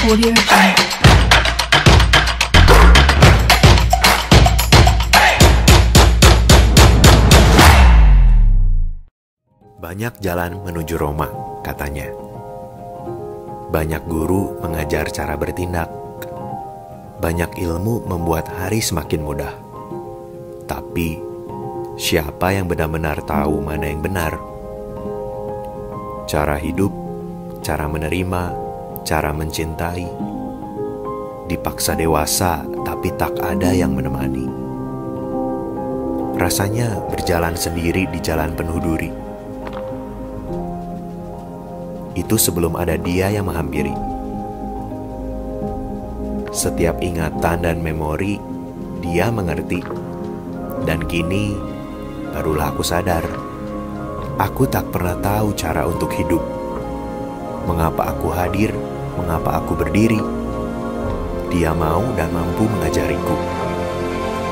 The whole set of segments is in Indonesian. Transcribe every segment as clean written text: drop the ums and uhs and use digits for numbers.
Audio Jungle. Banyak jalan menuju Roma, katanya. Banyak guru mengajar cara bertindak. Banyak ilmu membuat hari semakin mudah. Tapi, siapa yang benar-benar tahu mana yang benar? Cara hidup, cara menerima, cara mencintai. Dipaksa dewasa, tapi tak ada yang menemani. Rasanya berjalan sendiri di jalan penuh duri. Itu sebelum ada dia yang menghampiri. Setiap ingatan dan memori, dia mengerti. Dan kini, barulah aku sadar. Aku tak pernah tahu cara untuk hidup. Mengapa aku hadir, mengapa aku berdiri. Dia mau dan mampu mengajariku.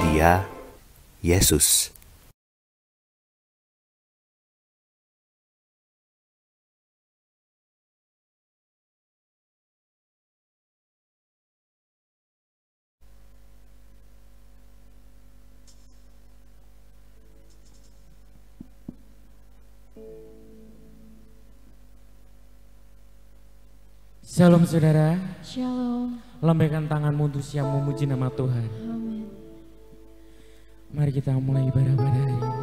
Dia, Yesus. Shalom saudara. Shalom. Lambaikan tanganmu untuk siap memuji nama Tuhan. Amin. Mari kita mulai ibadah pada hari ini.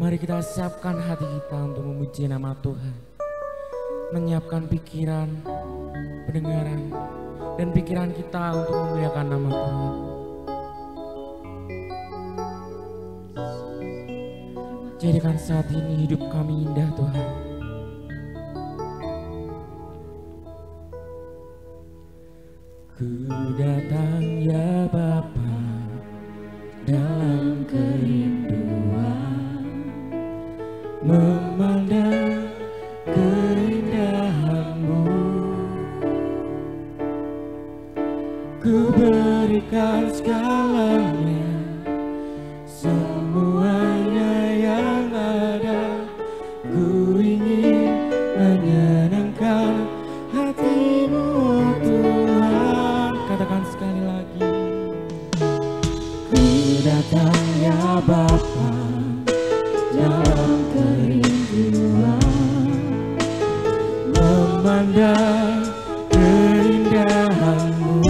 Mari kita siapkan hati kita untuk memuji nama Tuhan. Menyiapkan pikiran, pendengaran, dan pikiran kita untuk memuliakan nama Tuhan. Jadikan saat ini hidup kami indah Tuhan. Ku datang ya Bapa dalam kerinduan, memandang keindahan-Mu. Ku berikan segalanya, semuanya yang ada. Ku ingin menyenangkan hati-Mu, oh Tuhan. Katakan sekali lagi. Ku datang ya Bapa dalam kerinduan, memandang keindahan-Mu.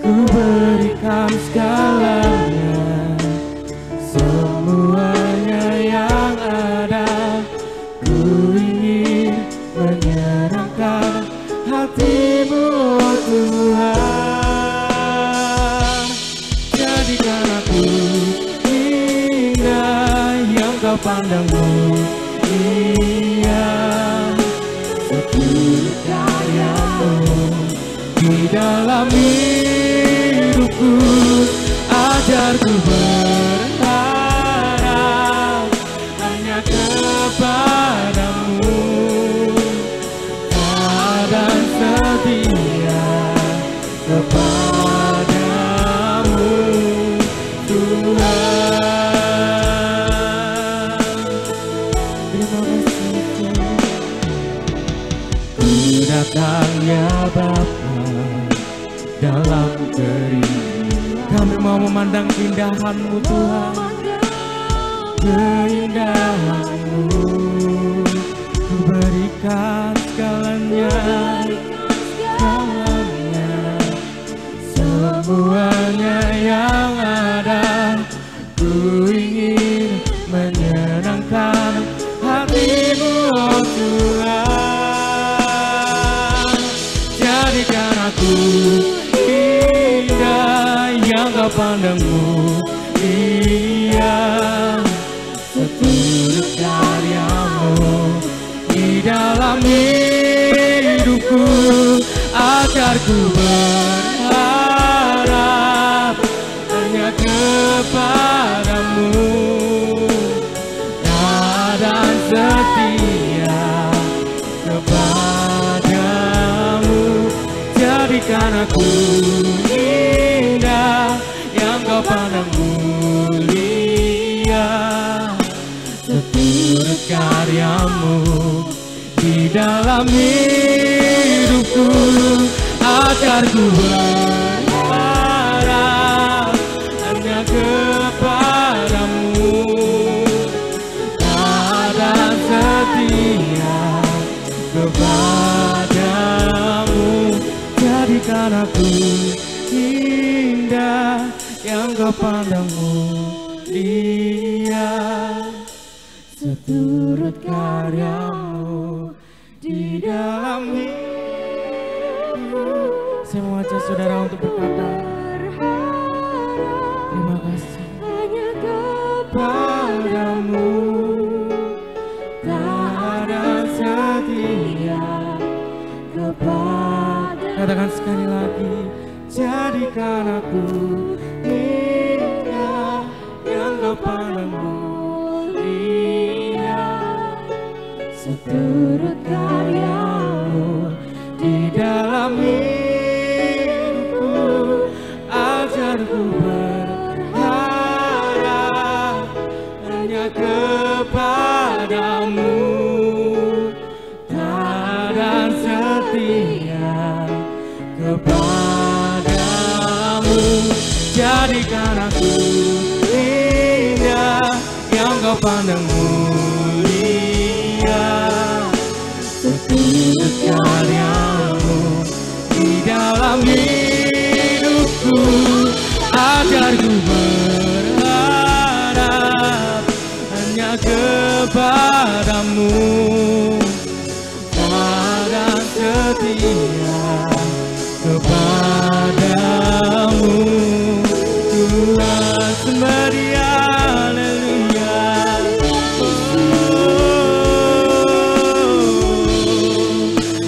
Ku berikan segalanya, semuanya yang ada. Ku ingin menyerahkan hati-Mu, oh Tuhan. Jadikan aku indah yang Kau pandang mulia, seturut karya-Mu di dalam hidupku. Ajarku berharap hanya kepada-Mu, dan setia kepada-Mu, Tuhan. Terima kasih Tuhan. Ku datang ya Bapa dalam kerinduan, kami mau memandang keindahan-Mu Tuhan. Keindahan-Mu, ku berikan segalanya, semuanya yang ada. Ku ingin menyenangkan hati-Mu, oh Tuhan. Jadikan aku indah yang Kau pandang mulia, seturut karya-Mu di dalam hidupku. Ajarku berharap hanya kepada-Mu, dan setia kepada-Mu. Jadikan aku indah yang Kau pandang mulia, seturut karya-Mu di di dalam hidupku. Agar ku berharap hanya kepadamu, dan setia kepadamu. Jadikan aku indah yang kau pandangmu, dia seturut karyamu di dalam hidupku. Saya mau ajak saudara untuk berkata terima kasih hanya kepadamu, tak ada setia kepada. Katakan sekali lagi, jadikan aku indah yang kau pandangmu, dia seturut karyamu di dalam hidupku. Ajarku berharap hanya kepadamu, dan setia kepadamu. Jadikan aku indah yang kau pandang mulia, seturut karyamu di dalam hidupku. Ajarku berharap hanya kepadamu, dan setia kepadamu. Tuhan sembah Dia, haleluya.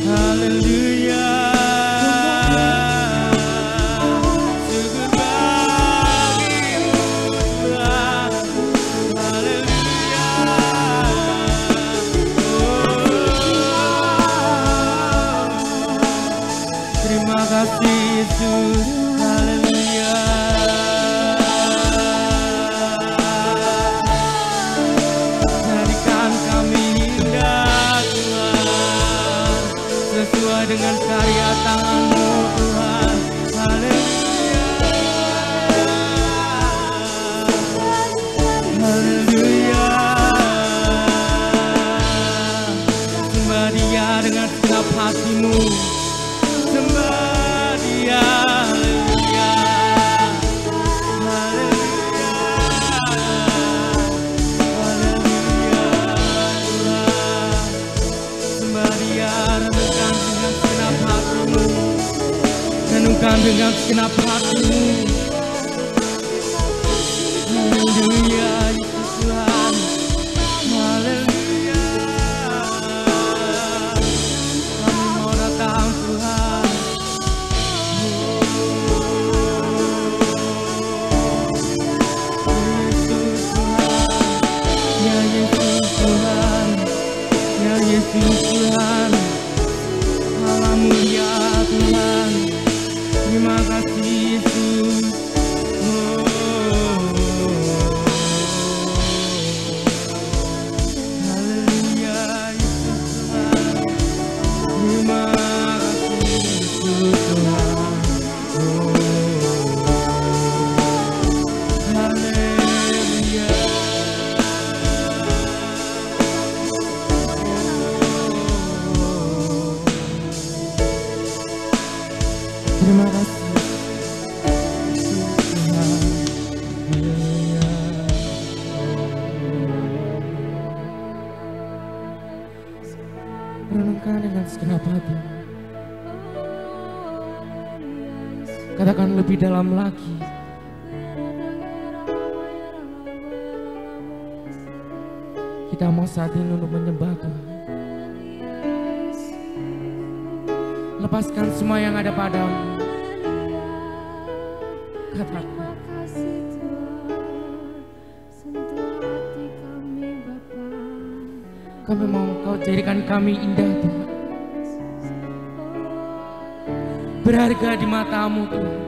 Haleluya. Syukur bagimu Tuhan, haleluya. Terima kasih Yesus, haleluya. Jadikan kami indah Tuhan, sesuai dengan karya tangan-Mu Tuhan, haleluya. Haleluya. Sembah Dia dengan segenap hatimu, sembah Dia, haleluya. Haleluya. Haleluya Tuhan. Sembah Dia, renungkan dengan segenap hatimu, renungkan dengan segenap hatimu. Haleluya Yesus Tuhan, haleluya. Kami mau datang Tuhan. Ya Yesus Tuhan, ya Yesus Tuhan, haleluya Tuhan. Terima kasih Yesus. Haleluya Yesus Tuhan. Terima kasih Yesus Tuhan. Haleluya. Terima kasih Yesus Tuhan. Haleluya. Renungkan dengan segenap hati. Katakan lebih dalam lagi. Kita mau saat ini untuk menyembah Tuhan. Lepaskan semua yang ada padamu. Katakan, kami mau Kau jadikan kami indah Tuhan, berharga di mata-Mu Tuhan,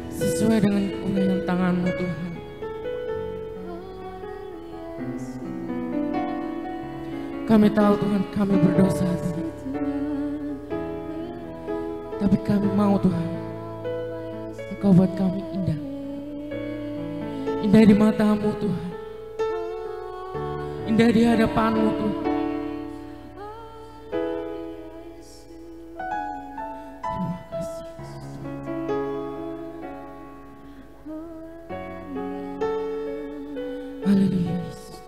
sesuai dengan kurniaan tangan-Mu Tuhan. Kami tahu Tuhan kami berdosa Tuhan. Tapi kami mau Tuhan, Engkau buat kami indah. Indah di mata-Mu Tuhan. Indah di hadapan-Mu Tuhan. Terima kasih Yesus. Haleluya Yesus.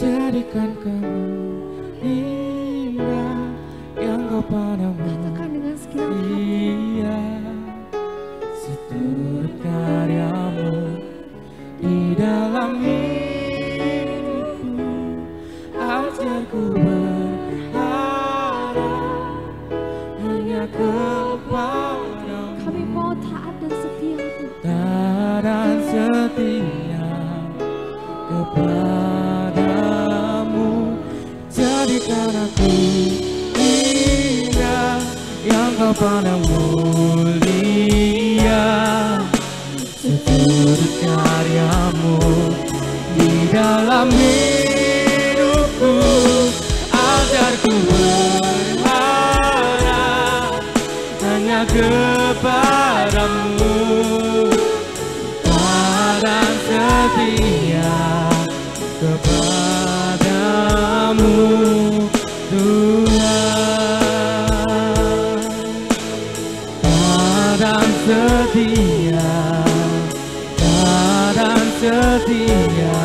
Jadikan kami indah yang Kau pandang. Katakan dengan segenap Iya, seturut karya-Mu di dalam hidupku. Ajarku berharap hanya kepada-Mu. kami mau taat dan setia Tuhan. Taat dan setia kepada-Mu. Jadikan aku indah yang Kau pandang mulia. Seturut karya-Mu di dalam hidupku. Ajarku berharap hanya kepada-Mu. Taat dan setia kepada-Mu Tuhan. Taat dan setia, taat dan setia,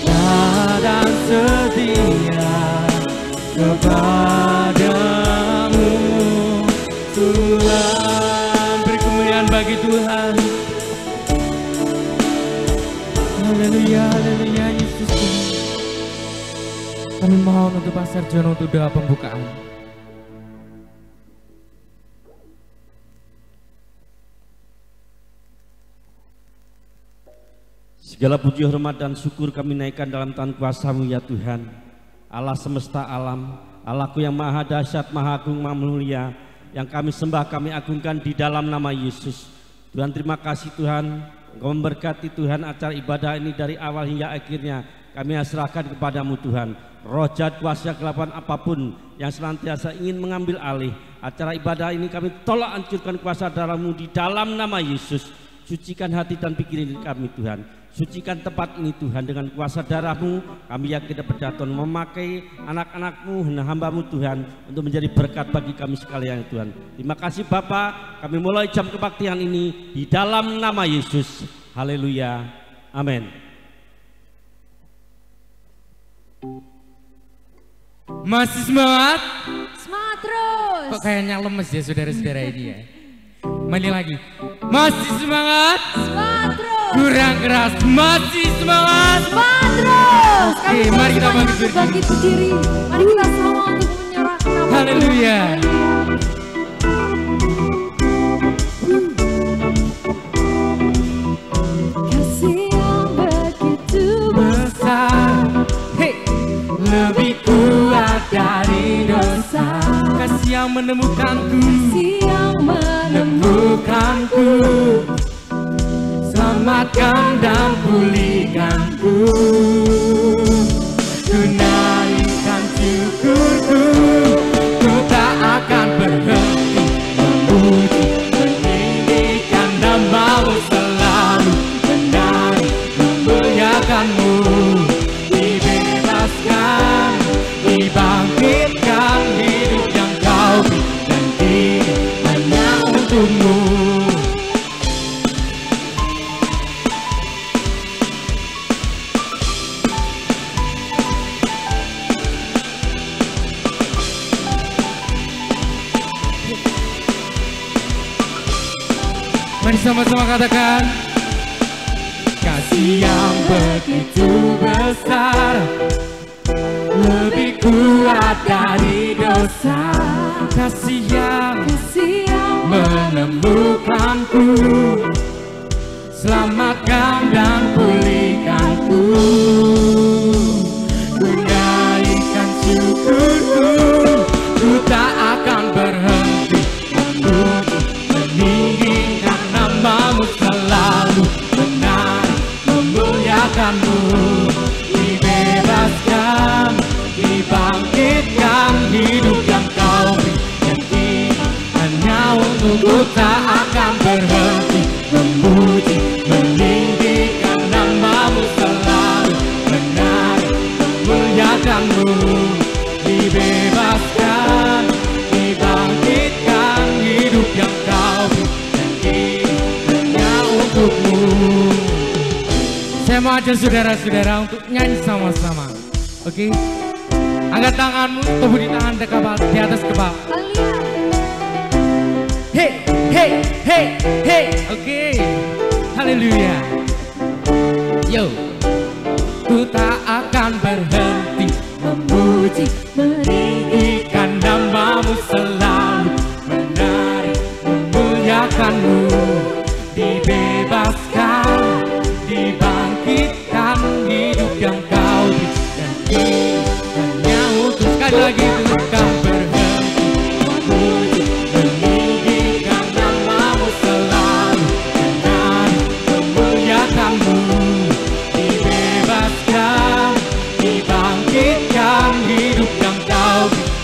taat dan setia kepada-Mu Tuhan. Beri kemuliaan bagi Tuhan. Haleluya, haleluya Yesus Tuhan. Kami mohon untuk Pak Sarjono untuk doa pembukaan. Segala puji, hormat, dan syukur kami naikkan dalam tangan kuasa-Mu ya Tuhan, Allah semesta alam, Allahku yang maha dahsyat, maha agung, maha mulia, yang kami sembah, kami agungkan di dalam nama Yesus. Tuhan, terima kasih Tuhan, Engkau memberkati Tuhan acara ibadah ini dari awal hingga akhirnya. Kami serahkan kepada-Mu Tuhan. Roh jahat, kuasa kegelapan apapun yang senantiasa ingin mengambil alih acara ibadah ini, kami tolak, hancurkan kuasa darah-Mu di dalam nama Yesus. Sucikan hati dan pikiran kami Tuhan. Sucikan tempat ini Tuhan dengan kuasa darah-Mu. Kami yakin dapat Tuhan memakai anak-anak-Mu, hamba-Mu Tuhan, untuk menjadi berkat bagi kami sekalian Tuhan. Terima kasih Bapa. Kami mulai jam kebaktian ini di dalam nama Yesus. Haleluya. Amin. Masih semangat? Semangat terus. Kok kayaknya lemes ya saudara-saudara ini ya? Kembali lagi. Masih semangat? Semangat terus. Kurang keras. Masih semangat? Semangat terus. Oke, mari kita bangkit berdiri. Bangkit berdiri. Mari kita sama untuk menyerahkan nama Haleluya. kasih yang begitu Besar, hey, lebih kuat dari dosa. Kasih yang menemukanku, kasih yang menemukanku, selamatkan dan pulihkanku. Ku naikkan syukurku, ku tak akan berhenti memuji, meninggikan nama-Mu selalu, menari, memuliakan-Mu. Dibebaskan, dibangkitkan, hidup yang Kau beri dan ini hanya untuk-Mu. Mari sama-sama katakan, kasih yang begitu besar, lebih kuat dari dosa. Kasih yang menemukanku, selamatkan dan pulihkanku. Ku naikkan syukurku, ku tak akan berhenti memuji, meninggikan nama-Mu selalu, untukku tak akan berhenti memuji, meninggikan namamu selalu, menari, memuliakanmu, dibebaskan, dibangkitkan, hidup yang kau beri hanya untukmu. Saya mau ajak saudara-saudara untuk nyanyi sama-sama. Oke? Angkat tanganmu, tubuh di tangan di atas kepala. Hey, hey, hey, hey. Oke. Haleluya. Yo. Ku tak akan berhenti memuji, meninggikan namamu selalu, menari, memuliakanmu, dibebaskan, dibangkitkan, hidup yang kau beri hanya untuk sekali lagi bukan berhenti memuji, meninggikan namamu selalu, menari, memuliakanmu, dibebaskan, dibangkitkan, hidup yang kau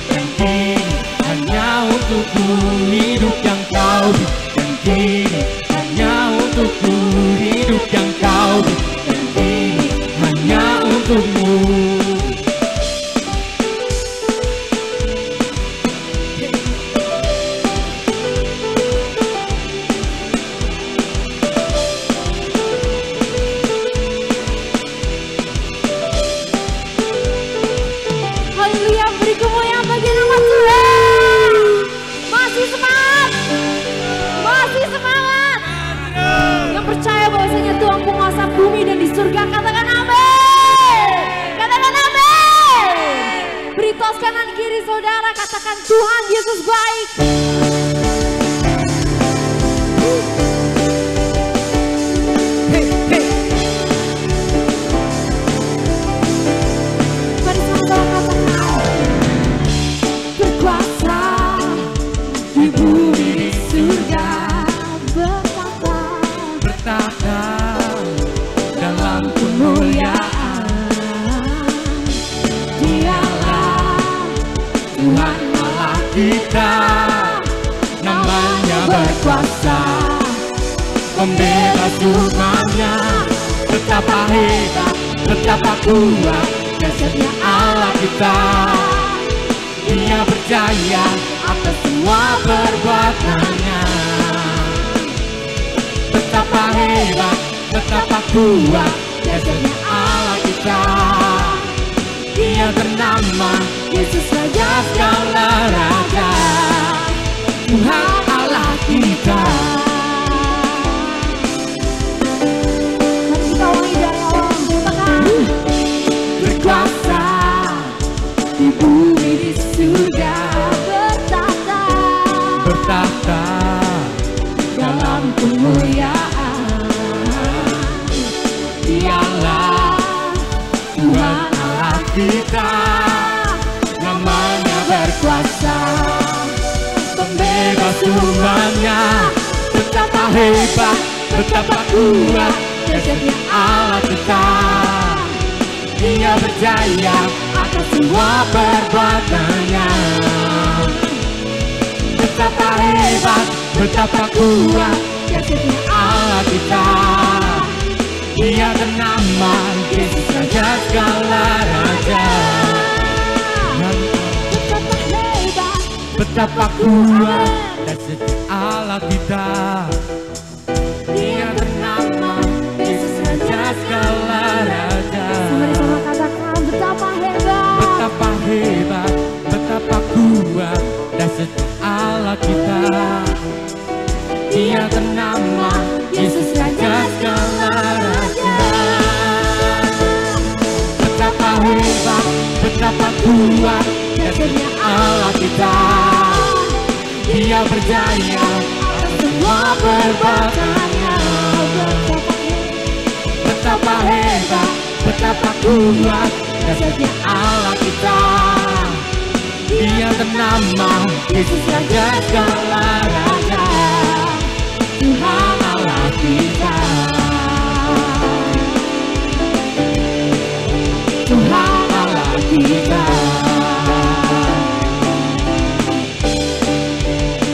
beri hanya untukku, hidup yang kau beri hanya untukku, hidup yang kau beri hanya untukmu. Haleluya, beri kemuliaan bagi nama Tuhan. Masih semangat, masih semangat. Yang percaya bahwasanya Tuhan penguasa bumi dan di surga, katakan amin. Katakan amin. Beri tos kanan kiri saudara, katakan Tuhan Yesus baik. Hey, hey. Mari sama-sama katakan berkuasa di bumi di surga, Bertata dalam kemuliaan, Dialah Tuhan Allah kita, namanya berkuasa, pembebas umatnya, betapa hebat, betapa kuat, dahsyatnya Allah kita. Dia berjaya atas semua perbuatannya, betapa hebat, betapa kuat, dahsyatnya Allah kita. Dia bernama Yesus Raja segala raja, Tuhan Allah kita. Mari kita ulangi dari awal, katakan Berkuasa di bumi di surga, bertata dalam kemuliaan. Dialah Tuhan Allah kita, namanya berkuasa, pembebas umatnya, betapa hebat, betapa kuat, dahsyatnya Allah kita. Dia berjaya atas semua perbuatannya, betapa hebat, betapa kuat, dahsyatnya Allah kita. Dia bernama Yesus Raja segala raja, Betapa hebat, betapa kuat, dahsyatnya Allah kita. Dia bernama Yesus Raja segala raja, mari sama katakan betapa hebat, betapa hebat, betapa kuat, dahsyatnya Allah kita. Dia bernama Yesus Raja segala raja, betapa hebat, betapa kuat, dahsyatnya Allah kita. Dia berjaya atas semua perbuatannya, betapa hebat, betapa kuat, dahsyatnya Allah kita. Dia bernama Yesus Raja segala raja, Tuhan Allah kita. Tuhan Allah kita.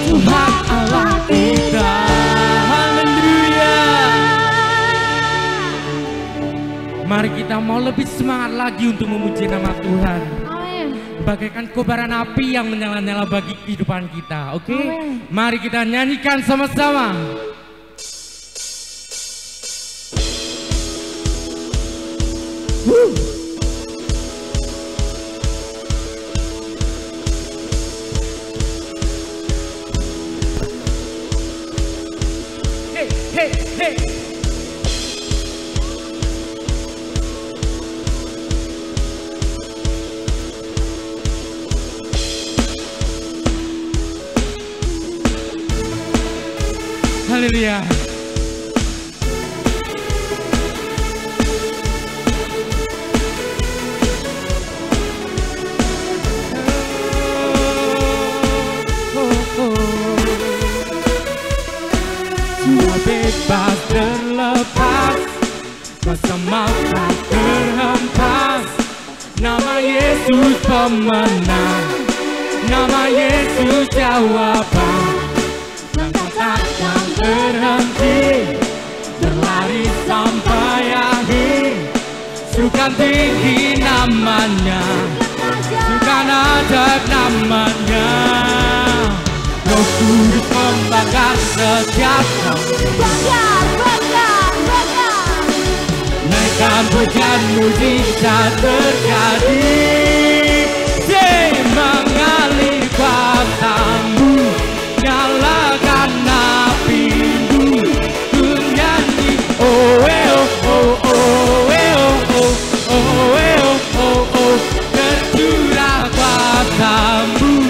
Tuhan Allah kita mau lebih semangat lagi untuk memuji nama Tuhan. Amin. Bagaikan kobaran api yang menyala-nyala bagi kehidupan kita. Oke? Amin. Mari kita nyanyikan sama-sama. Hey, hey, hey. Haleluya. Jiwa bebas terlepas, rasa maaf terhempas. Nama Yesus pemenang, nama Yesus jawaban. Langkah takkan berhenti, berlari sampai akhir. Serukan tinggi namanya, serukan ajak namanya. Roh Kudus membakar setiap kami. Bakar, bakar, bakar. Naikkan pujian mujizat terjadi. Mengalir kuasamu, nyalakan apimu, ku nyanyi. Oh oh oh oh oh oh oh oh, tercurah kuasamu,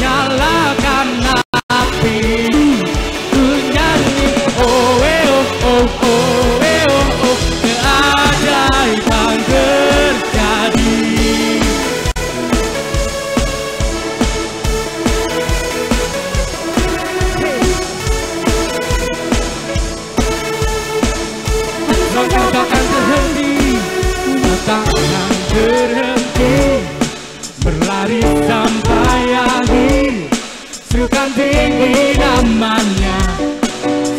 nyalakan apimu, ku nyanyi. Oh oh oh oh, keajaiban terjadi. Takkan berhenti, takkan berhenti, berlari sampai akhir. Serukan tinggi namanya,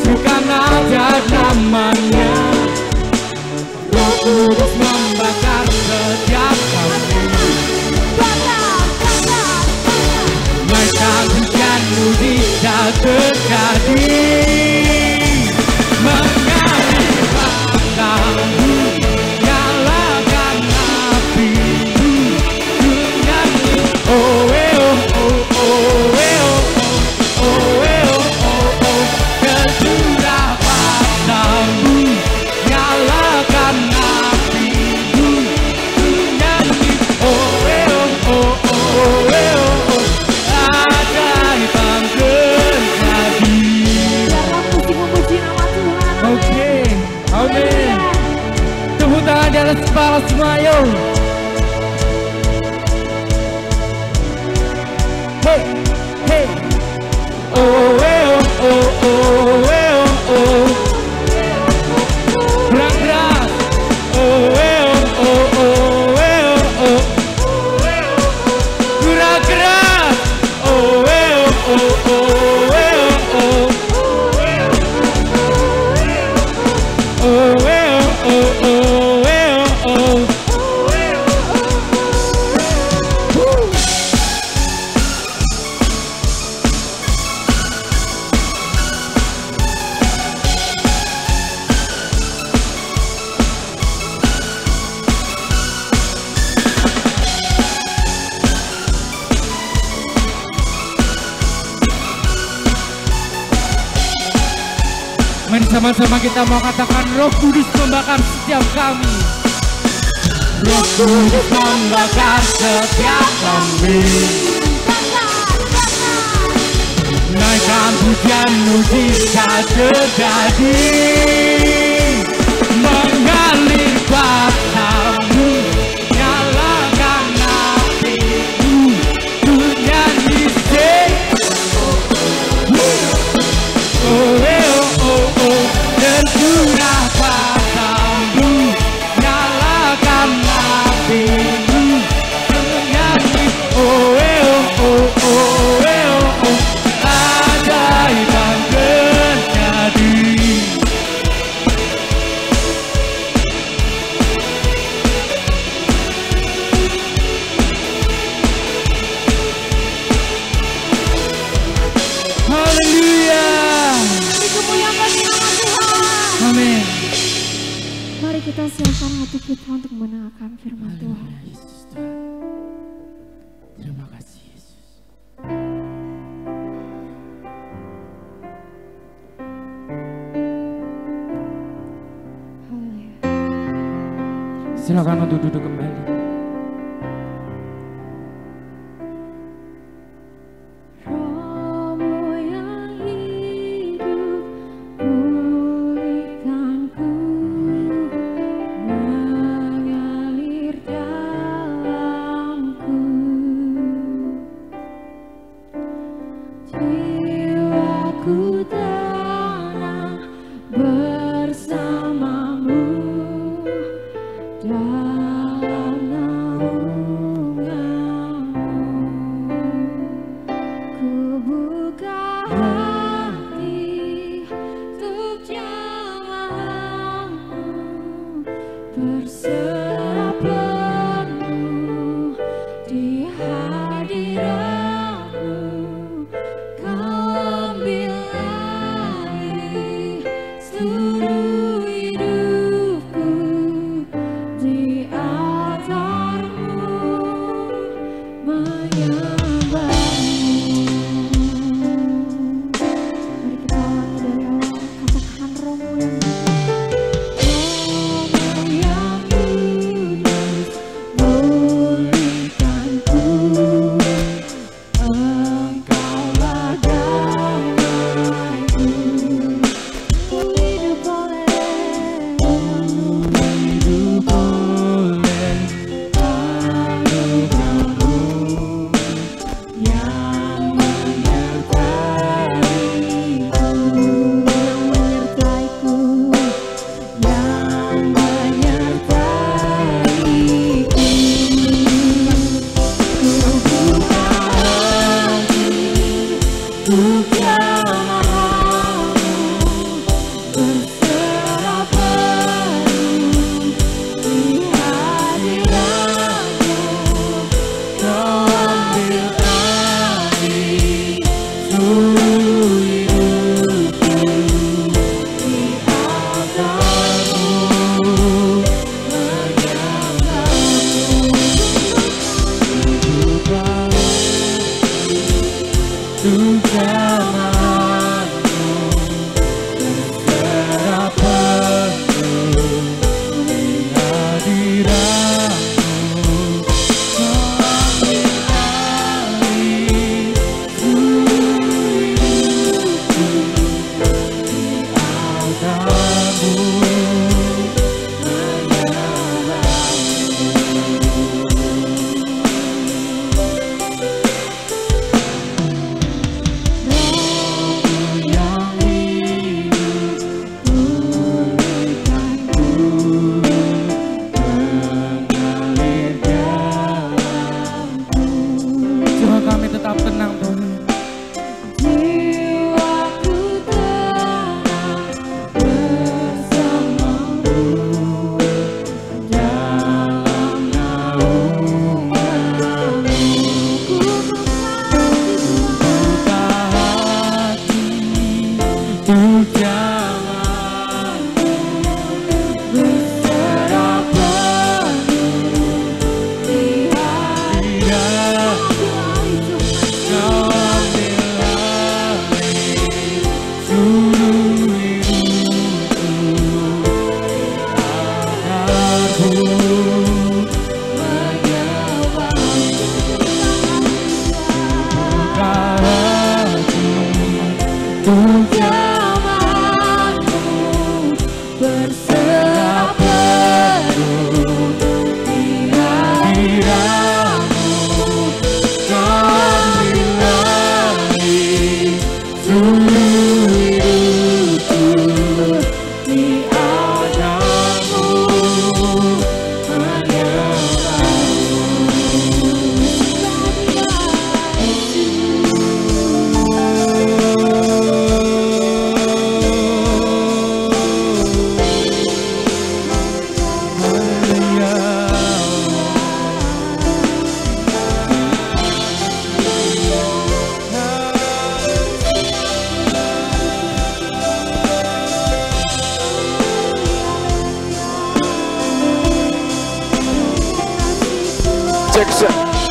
serukan ajak namanya. Roh Kudus membakar setiap kami. Bakar, bakar, bakar. Naikkan hujan mujizat terjadi. Mengalir kuasamu, nyalakan apimu, ku nyanyi. Oh oh oh oh oh, tercurah kuasamu, nyalakan apimu, ku nyanyi. Oh oh oh, ajaiban terjadi. Dalam memuji nama Tuhan. Oke, amin. Tepuk tangan di atas kepala semua, yuk. Hey, hey. Oh, oh, oh, oh, oh. Gerak-gerak. Oh, oh, oh, oh. Gerak-gerak. Oh, oh, oh, oh. Mari sama-sama kita mau katakan Roh Kudus membakar setiap kami. Roh Kudus membakar setiap kami. Naikkan pujian mujizat terjadi. Mengalir kuasamu, nyalakan apimu, ku nyanyi. Tercurah kuasamu, nyalakan apimu, ku nyanyi. Oh oh oh, ajaiban terjadi. kita siapkan hati kita untuk mendengarkan firman Tuhan. Yesus Tuhan. Terima kasih Yesus. Haleluya. Silakan untuk duduk kembali.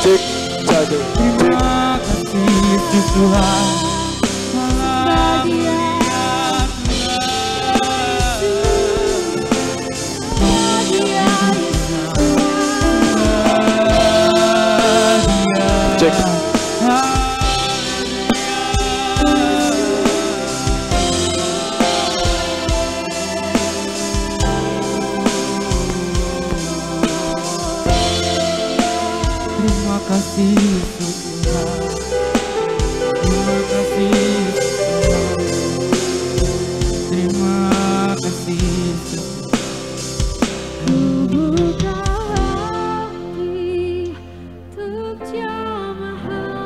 Cek satu. Terima kasih Yesus Tuhan. Cek. Terima kasih Yesus Tuhan. Terima kasih Yesus Tuhan. Terima kasih Yesus. Ku buka hati untuk jamaah-Mu,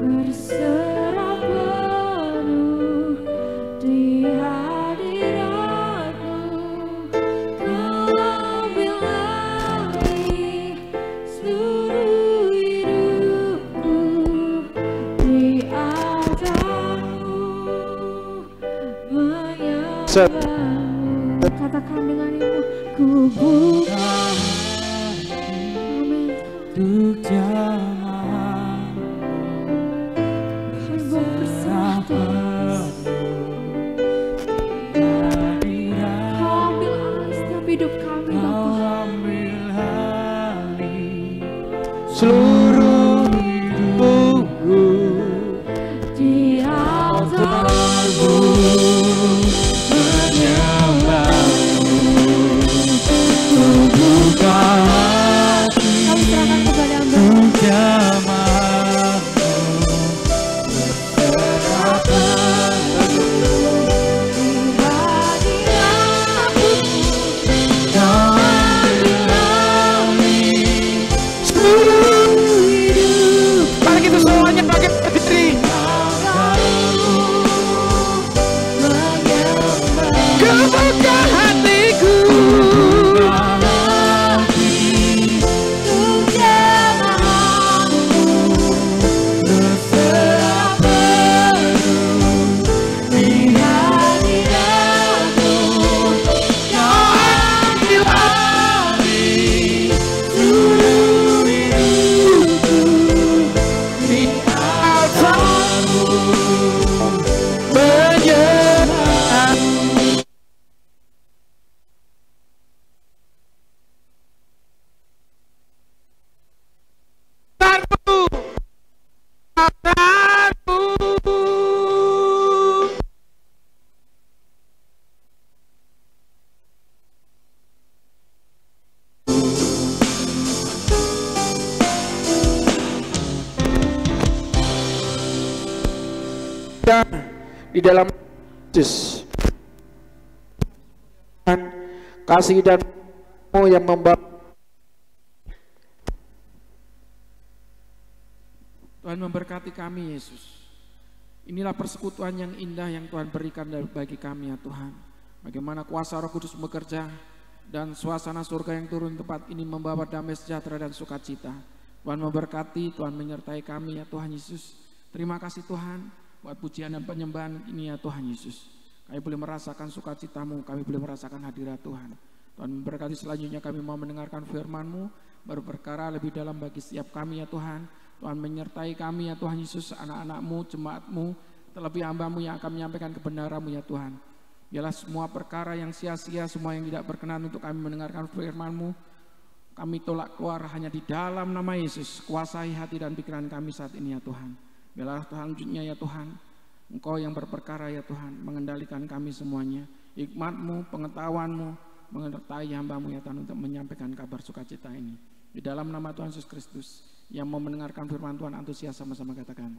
berserah penuh di hadirat-Mu. Kau ambil alih seluruh hidupku di atas-Mu, menyembah-Mu. Katakan dengan ibu, ku buka amin. Untuk jamaah-Mu, berserah penuh di hadirat. Kau ambil alih setiap hidup kami, Kau Bapa. ambil alih Seluruh hidupku Di altar-Mu, buka hati kami serahkan kepada Hamba. untuk jamaah-Mu, berserah penuh Di hadirat-Mu, Kau ambil alih seluruh hidup Mari kita semuanya pakai berdiri. kami menyembah. Kebuka hatiku. Untuk jamaah-Mu, berserah penuh di hadirat-Mu. Kau ambil alih seluruh hidupku di altar-Mu, Menyerah. Di dalam Yesus, kasih dan yang membawa Tuhan memberkati kami Yesus. Inilah persekutuan yang indah yang Tuhan berikan bagi kami ya Tuhan. Bagaimana kuasa Roh Kudus bekerja dan suasana surga yang turun di tempat ini membawa damai sejahtera dan sukacita. Tuhan memberkati, Tuhan menyertai kami ya Tuhan Yesus. Terima kasih Tuhan buat pujian dan penyembahan ini ya Tuhan Yesus. Kami boleh merasakan sukacitamu, kami boleh merasakan hadirat Tuhan. Tuhan memberkati, selanjutnya kami mau mendengarkan firman-Mu, baru perkara lebih dalam bagi setiap kami ya Tuhan. Tuhan menyertai kami ya Tuhan Yesus, anak-anak-Mu, jemaat-Mu, terlebih hamba-Mu yang akan menyampaikan kebenaran-Mu ya Tuhan. Biarlah semua perkara yang sia-sia, semua yang tidak berkenan untuk kami mendengarkan firman-Mu, kami tolak keluar hanya di dalam nama Yesus. Kuasai hati dan pikiran kami saat ini ya Tuhan. Biarlah Tuhan selanjutnya ya Tuhan, Engkau yang berperkara ya Tuhan, mengendalikan kami semuanya. Hikmat-Mu, pengetahuan-Mu, menyertai hamba-Mu ya Tuhan untuk menyampaikan kabar sukacita ini. Di dalam nama Tuhan Yesus Kristus, yang mau mendengarkan firman Tuhan antusias sama-sama katakan.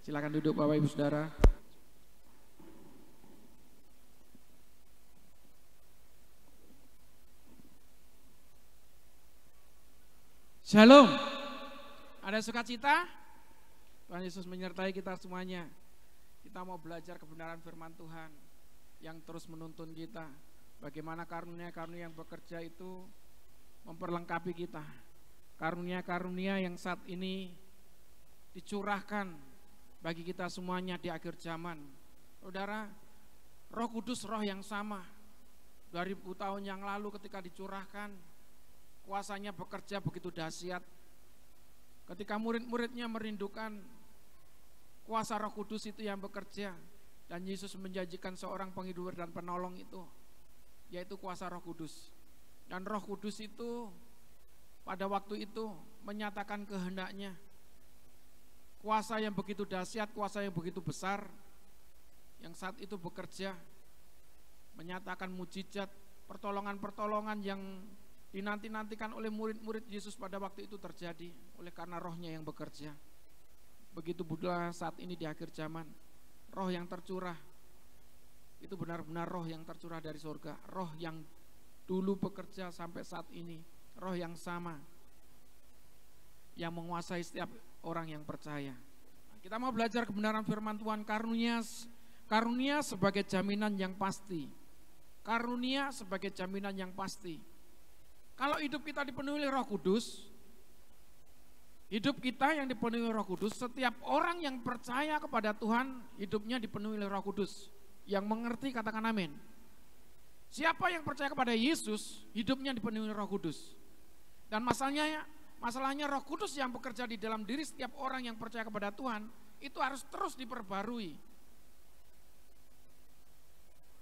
Silakan duduk Bapak Ibu Saudara. Shalom. Ada sukacita? Tuhan Yesus menyertai kita semuanya. Kita mau belajar kebenaran firman Tuhan yang terus menuntun kita. Bagaimana karunia-karunia yang bekerja itu memperlengkapi kita. Karunia-karunia yang saat ini dicurahkan bagi kita semuanya di akhir zaman. Saudara, Roh Kudus roh yang sama 2000 tahun yang lalu ketika dicurahkan, kuasanya bekerja begitu dahsyat. Ketika murid-muridnya merindukan kuasa Roh Kudus itu yang bekerja, dan Yesus menjanjikan seorang penghibur dan penolong itu, yaitu kuasa Roh Kudus. Dan Roh Kudus itu pada waktu itu menyatakan kehendaknya. Kuasa yang begitu dahsyat, kuasa yang begitu besar, yang saat itu bekerja, menyatakan mujizat, pertolongan-pertolongan yang dinanti-nantikan oleh murid-murid Yesus pada waktu itu terjadi, oleh karena Rohnya yang bekerja. Begitu pula saat ini di akhir zaman, Roh yang tercurah, itu benar-benar Roh yang tercurah dari surga, Roh yang dulu bekerja sampai saat ini, Roh yang sama, yang menguasai setiap orang yang percaya. Kita mau belajar kebenaran firman Tuhan, karunia sebagai jaminan yang pasti. Karunia sebagai jaminan yang pasti. Kalau hidup kita dipenuhi oleh Roh Kudus, hidup kita yang dipenuhi oleh Roh Kudus, setiap orang yang percaya kepada Tuhan, hidupnya dipenuhi oleh Roh Kudus. Yang mengerti katakan amin. Siapa yang percaya kepada Yesus, hidupnya dipenuhi oleh Roh Kudus. Dan masalahnya Roh Kudus yang bekerja di dalam diri setiap orang yang percaya kepada Tuhan, itu harus terus diperbarui.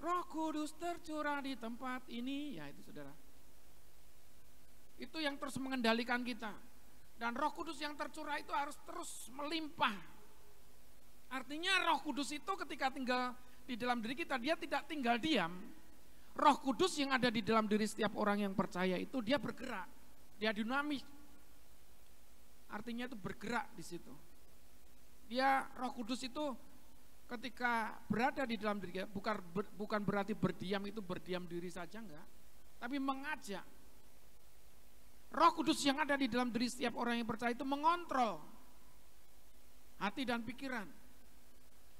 Roh Kudus tercurah di tempat ini, ya itu saudara. Itu yang terus mengendalikan kita. Dan Roh Kudus yang tercurah itu harus terus melimpah. Artinya Roh Kudus itu ketika tinggal di dalam diri kita, dia tidak tinggal diam. Roh Kudus yang ada di dalam diri setiap orang yang percaya itu dia bergerak, dia dinamis. Artinya itu bergerak di situ. Dia Roh Kudus itu ketika berada di dalam diri kita, bukan berarti berdiam itu berdiam diri saja, enggak, tapi mengajak. Roh Kudus yang ada di dalam diri setiap orang yang percaya itu mengontrol hati dan pikiran.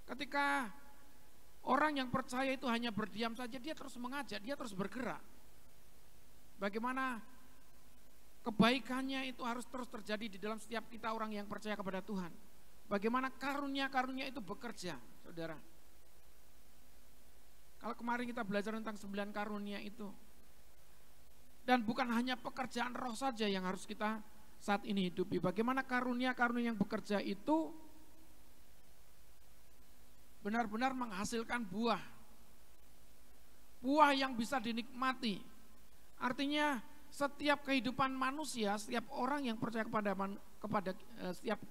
Ketika orang yang percaya itu hanya berdiam saja, dia terus mengajak, dia terus bergerak. Bagaimana kebaikannya itu harus terus terjadi di dalam setiap kita orang yang percaya kepada Tuhan. Bagaimana karunia-karunia itu bekerja, saudara. Kalau kemarin kita belajar tentang 9 karunia itu, dan bukan hanya pekerjaan roh saja yang harus kita saat ini hidupi. Bagaimana karunia-karunia yang bekerja itu benar-benar menghasilkan buah. Buah yang bisa dinikmati. Artinya setiap kehidupan manusia, setiap orang yang percaya kepada setiap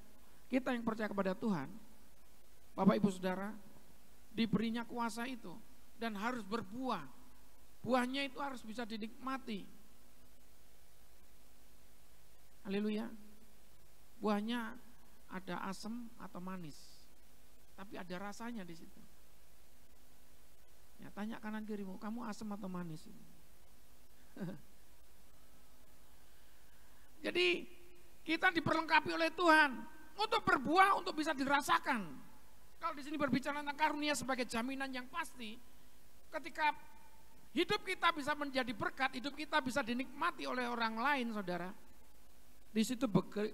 kita yang percaya kepada Tuhan, Bapak Ibu Saudara, diberinya kuasa itu dan harus berbuah. Buahnya itu harus bisa dinikmati. Haleluya. Buahnya ada asam atau manis, tapi ada rasanya di situ. Ya, tanya kanan kirimu, kamu asam atau manis? Jadi kita diperlengkapi oleh Tuhan untuk berbuah, untuk bisa dirasakan. Kalau di sini berbicara tentang karunia sebagai jaminan yang pasti, ketika hidup kita bisa menjadi berkat, hidup kita bisa dinikmati oleh orang lain, saudara. Di situ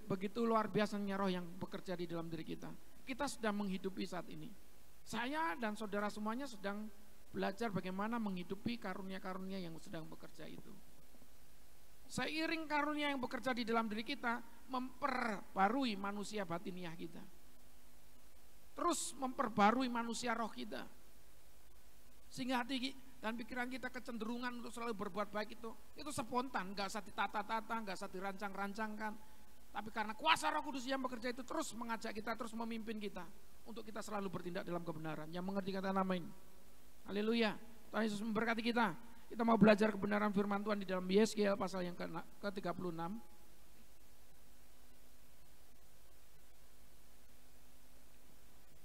begitu luar biasanya roh yang bekerja di dalam diri kita. Kita sedang menghidupi saat ini. Saya dan saudara semuanya sedang belajar bagaimana menghidupi karunia-karunia yang sedang bekerja itu. Seiring karunia yang bekerja di dalam diri kita, memperbarui manusia batiniah kita. Terus memperbarui manusia roh kita. Sehingga hati dan pikiran kita kecenderungan untuk selalu berbuat baik itu spontan, gak usah ditata-tata, gak usah dirancang-rancangkan. Tapi karena kuasa Roh Kudus yang bekerja itu terus mengajak kita, terus memimpin kita untuk kita selalu bertindak dalam kebenaran. Yang mengerti kata amin. Haleluya. Tuhan Yesus memberkati kita. Kita mau belajar kebenaran firman Tuhan di dalam Yeskiel pasal yang ke-36.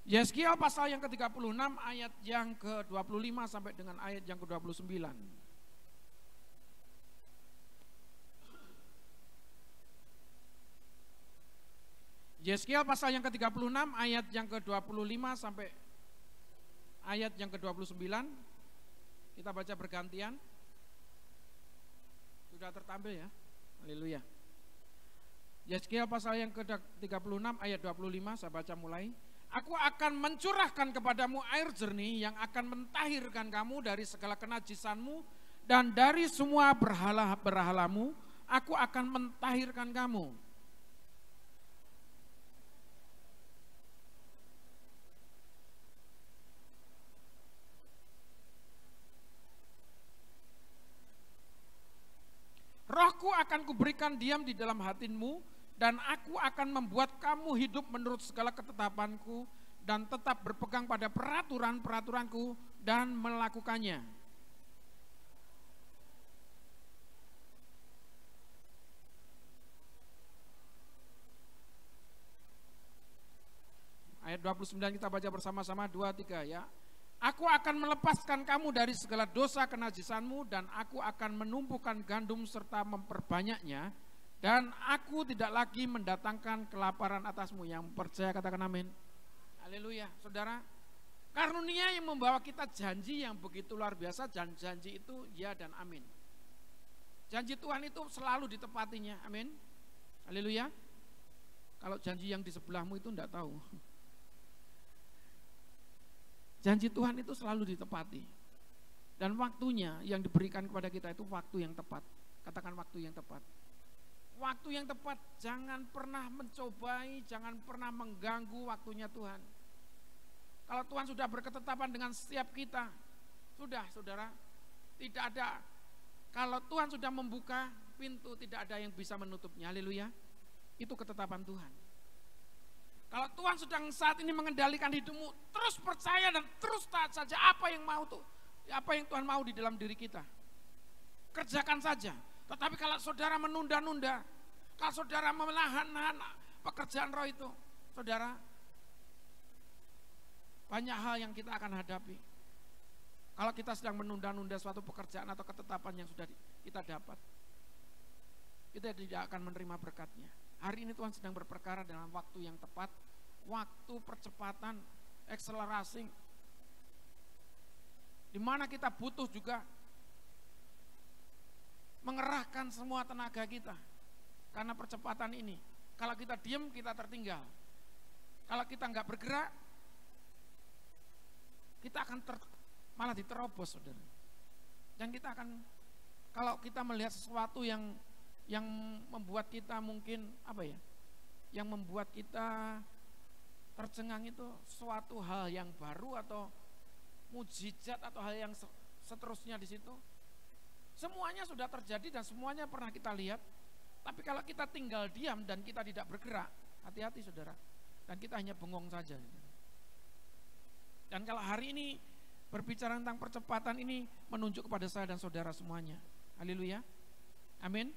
Yeskiel pasal yang ke-36 ayat yang ke-25 sampai dengan ayat yang ke-29. Yeskiel pasal yang ke-36 ayat yang ke-25 sampai ayat yang ke-29. Kita baca bergantian. Sudah tertampil ya. Haleluya. Yeskiel pasal yang ke-36 ayat 25, saya baca mulai. Aku akan mencurahkan kepadamu air jernih yang akan mentahirkan kamu dari segala kenajisanmu dan dari semua berhala-berhalamu. aku akan mentahirkan kamu. Rohku akan kuberikan diam di dalam hatimu, dan aku akan membuat kamu hidup menurut segala ketetapanku, dan tetap berpegang pada peraturan-peraturanku dan melakukannya. Ayat 29 kita baca bersama-sama, 2, 3 ya. Aku akan melepaskan kamu dari segala dosa kenajisanmu, dan aku akan menumpukan gandum serta memperbanyaknya, dan aku tidak lagi mendatangkan kelaparan atasmu. Yang percaya katakan amin. Haleluya. Saudara, karunia yang membawa kita janji yang begitu luar biasa, dan janji itu ya dan amin. Janji Tuhan itu selalu ditepatinya, amin. Haleluya. Kalau janji yang di sebelahmu itu enggak tahu. Janji Tuhan itu selalu ditepati. Dan waktunya yang diberikan kepada kita itu waktu yang tepat. Katakan waktu yang tepat. Waktu yang tepat, jangan pernah mencobai, jangan pernah mengganggu waktunya Tuhan. Kalau Tuhan sudah berketetapan dengan setiap kita, sudah saudara, tidak ada. Kalau Tuhan sudah membuka pintu, tidak ada yang bisa menutupnya. Haleluya. Itu ketetapan Tuhan. Kalau Tuhan sedang saat ini mengendalikan hidupmu, terus percaya dan terus taat saja apa yang mau tuh, apa yang Tuhan mau di dalam diri kita. Kerjakan saja. Tetapi kalau saudara menunda-nunda, kalau saudara menahan-nahan pekerjaan roh itu, saudara, banyak hal yang kita akan hadapi. Kalau kita sedang menunda-nunda suatu pekerjaan atau ketetapan yang sudah kita dapat, kita tidak akan menerima berkatnya. Hari ini Tuhan sedang berperkara dalam waktu yang tepat, waktu percepatan, akselerasi, di mana kita butuh juga mengerahkan semua tenaga kita karena percepatan ini. Kalau kita diam, kita tertinggal. Kalau kita nggak bergerak, kita akan malah diterobos, saudara. Dan kita akan, kalau kita melihat sesuatu yang membuat kita mungkin yang membuat kita tercengang itu suatu hal yang baru atau mujizat atau hal yang seterusnya di situ. Semuanya sudah terjadi dan semuanya pernah kita lihat. Tapi kalau kita tinggal diam dan kita tidak bergerak, hati-hati saudara. Dan kita hanya bengong saja. Dan kalau hari ini berbicara tentang percepatan ini menunjuk kepada saya dan saudara semuanya. Haleluya. Amin.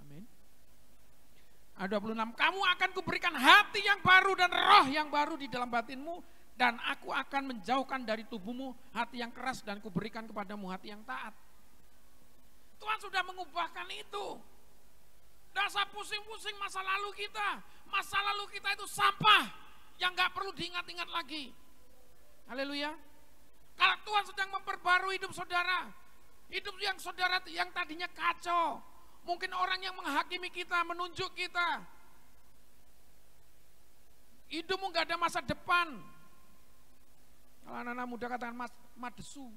Amin. Ayat 26, kamu akan kuberikan hati yang baru dan roh yang baru di dalam batinmu, dan aku akan menjauhkan dari tubuhmu hati yang keras dan kuberikan kepadamu hati yang taat. Tuhan sudah mengubahkan itu. Tidak usah pusing-pusing masa lalu kita. Masa lalu kita itu sampah yang gak perlu diingat-ingat lagi. Haleluya. Kalau Tuhan sedang memperbarui hidup saudara, hidup yang saudara yang tadinya kacau, mungkin orang yang menghakimi kita, menunjuk kita, hidupmu gak ada masa depan. Kalau anak-anak muda katakan madesu,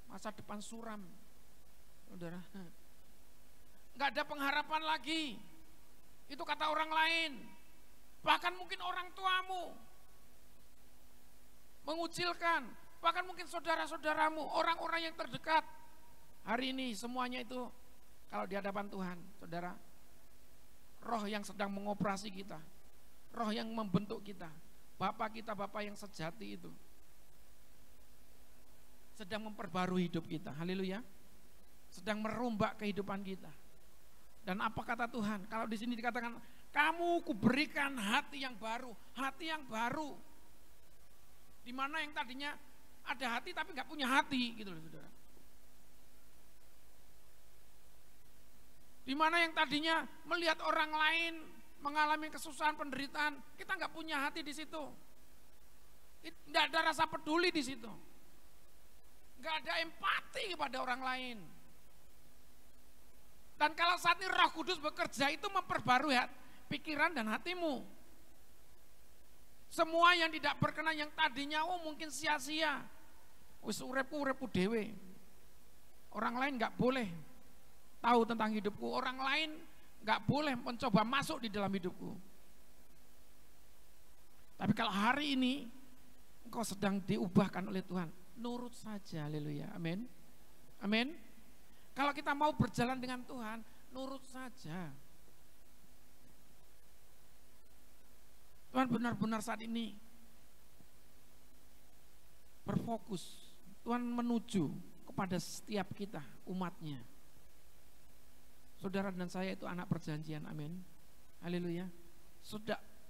masa depan suram, saudara. Gak ada pengharapan lagi. Itu kata orang lain. Bahkan mungkin orang tuamu mengucilkan, bahkan mungkin saudara-saudaramu, orang-orang yang terdekat. Hari ini semuanya itu kalau di hadapan Tuhan, saudara, roh yang sedang mengoperasi kita, roh yang membentuk kita, Bapak kita, Bapak yang sejati itu sedang memperbarui hidup kita. Haleluya. Sedang merombak kehidupan kita. Dan apa kata Tuhan? Kalau di sini dikatakan, kamu kuberikan hati yang baru, hati yang baru. Di mana yang tadinya ada hati tapi nggak punya hati, gitu loh saudara. Di mana yang tadinya melihat orang lain mengalami kesusahan, penderitaan, kita nggak punya hati di situ. Nggak ada rasa peduli di situ. Nggak ada empati kepada orang lain. Dan kalau saat ini Roh Kudus bekerja itu memperbarui pikiran dan hatimu. Semua yang tidak berkenan yang tadinya mungkin sia-sia. Wis urepku dhewe. Orang lain nggak boleh. tahu tentang hidupku, orang lain nggak boleh mencoba masuk di dalam hidupku. Tapi kalau hari ini engkau sedang diubahkan oleh Tuhan, nurut saja, haleluya, amin, amin. Kalau kita mau berjalan dengan Tuhan, nurut saja. Tuhan benar-benar saat ini berfokus, Tuhan menuju kepada setiap kita, umatnya. Saudara dan saya itu anak perjanjian, amin, haleluya.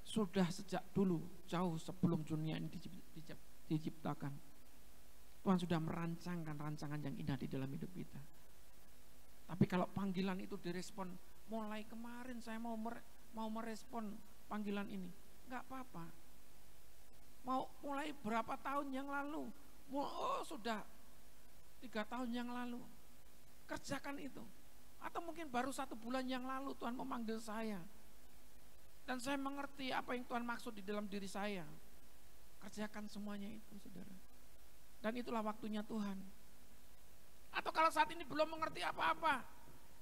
Sudah sejak dulu, jauh sebelum dunia ini diciptakan, Tuhan sudah merancangkan rancangan yang indah di dalam hidup kita. Tapi kalau panggilan itu direspon, mulai kemarin saya mau merespon panggilan ini, nggak apa-apa. Mau mulai berapa tahun yang lalu, sudah 3 tahun yang lalu, kerjakan itu. Atau mungkin baru 1 bulan yang lalu Tuhan memanggil saya, dan saya mengerti apa yang Tuhan maksud di dalam diri saya. Kerjakan semuanya itu, saudara. Dan itulah waktunya Tuhan. Atau kalau saat ini belum mengerti apa-apa,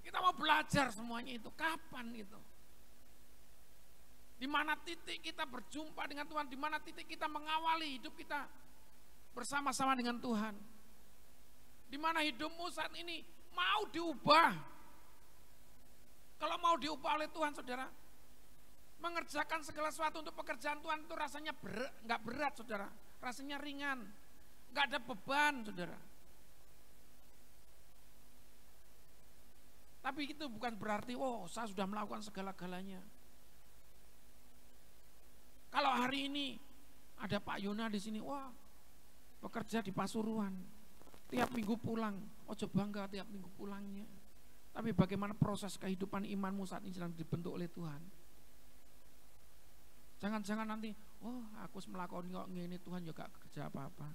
kita mau belajar semuanya itu, kapan itu? Di mana titik kita berjumpa dengan Tuhan, di mana titik kita mengawali hidup kita bersama-sama dengan Tuhan. Di mana hidupmu saat ini mau diubah. Kalau mau diubah oleh Tuhan, saudara, mengerjakan segala sesuatu untuk pekerjaan Tuhan itu rasanya nggak berat, saudara. Rasanya ringan, nggak ada beban, saudara. Tapi itu bukan berarti, saya sudah melakukan segala-galanya. Kalau hari ini ada Pak Yona di sini, bekerja di Pasuruan, tiap minggu pulang, ojo bangga tiap minggu pulangnya. Tapi bagaimana proses kehidupan imanmu saat ini sedang dibentuk oleh Tuhan. Jangan-jangan nanti, aku melakukan kok ini, Tuhan juga kerja apa-apa.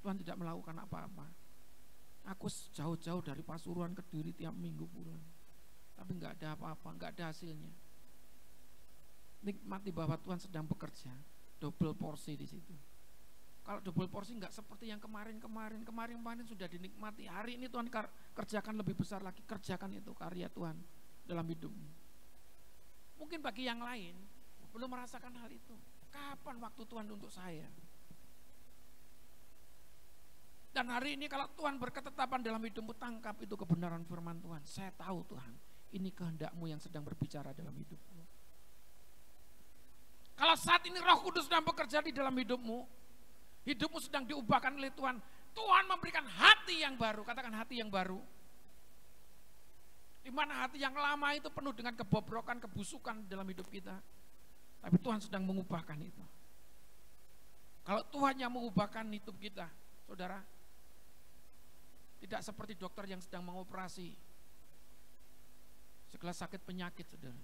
Tuhan tidak melakukan apa-apa. Aku jauh-jauh dari Pasuruan ke Kediri tiap minggu pulang, tapi nggak ada apa-apa, nggak ada hasilnya. Nikmati bahwa Tuhan sedang bekerja, double porsi di situ. Kalau double porsi nggak seperti yang kemarin sudah dinikmati. Hari ini Tuhan kerjakan lebih besar lagi, kerjakan itu karya Tuhan dalam hidupmu. Mungkin bagi yang lain belum merasakan hal itu. Kapan waktu Tuhan untuk saya? Dan hari ini kalau Tuhan berketetapan dalam hidupmu, tangkap itu kebenaran firman Tuhan. Saya tahu Tuhan, ini kehendak-Mu yang sedang berbicara dalam hidupmu. Kalau saat ini Roh Kudus sedang bekerja di dalam hidupmu, hidupmu sedang diubahkan oleh Tuhan. Tuhan memberikan hati yang baru, katakan hati yang baru. Di mana hati yang lama itu penuh dengan kebobrokan, kebusukan dalam hidup kita. Tapi Tuhan sedang mengubahkan itu. Kalau Tuhan yang mengubahkan hidup kita, saudara, tidak seperti dokter yang sedang mengoperasi segala sakit penyakit, saudara.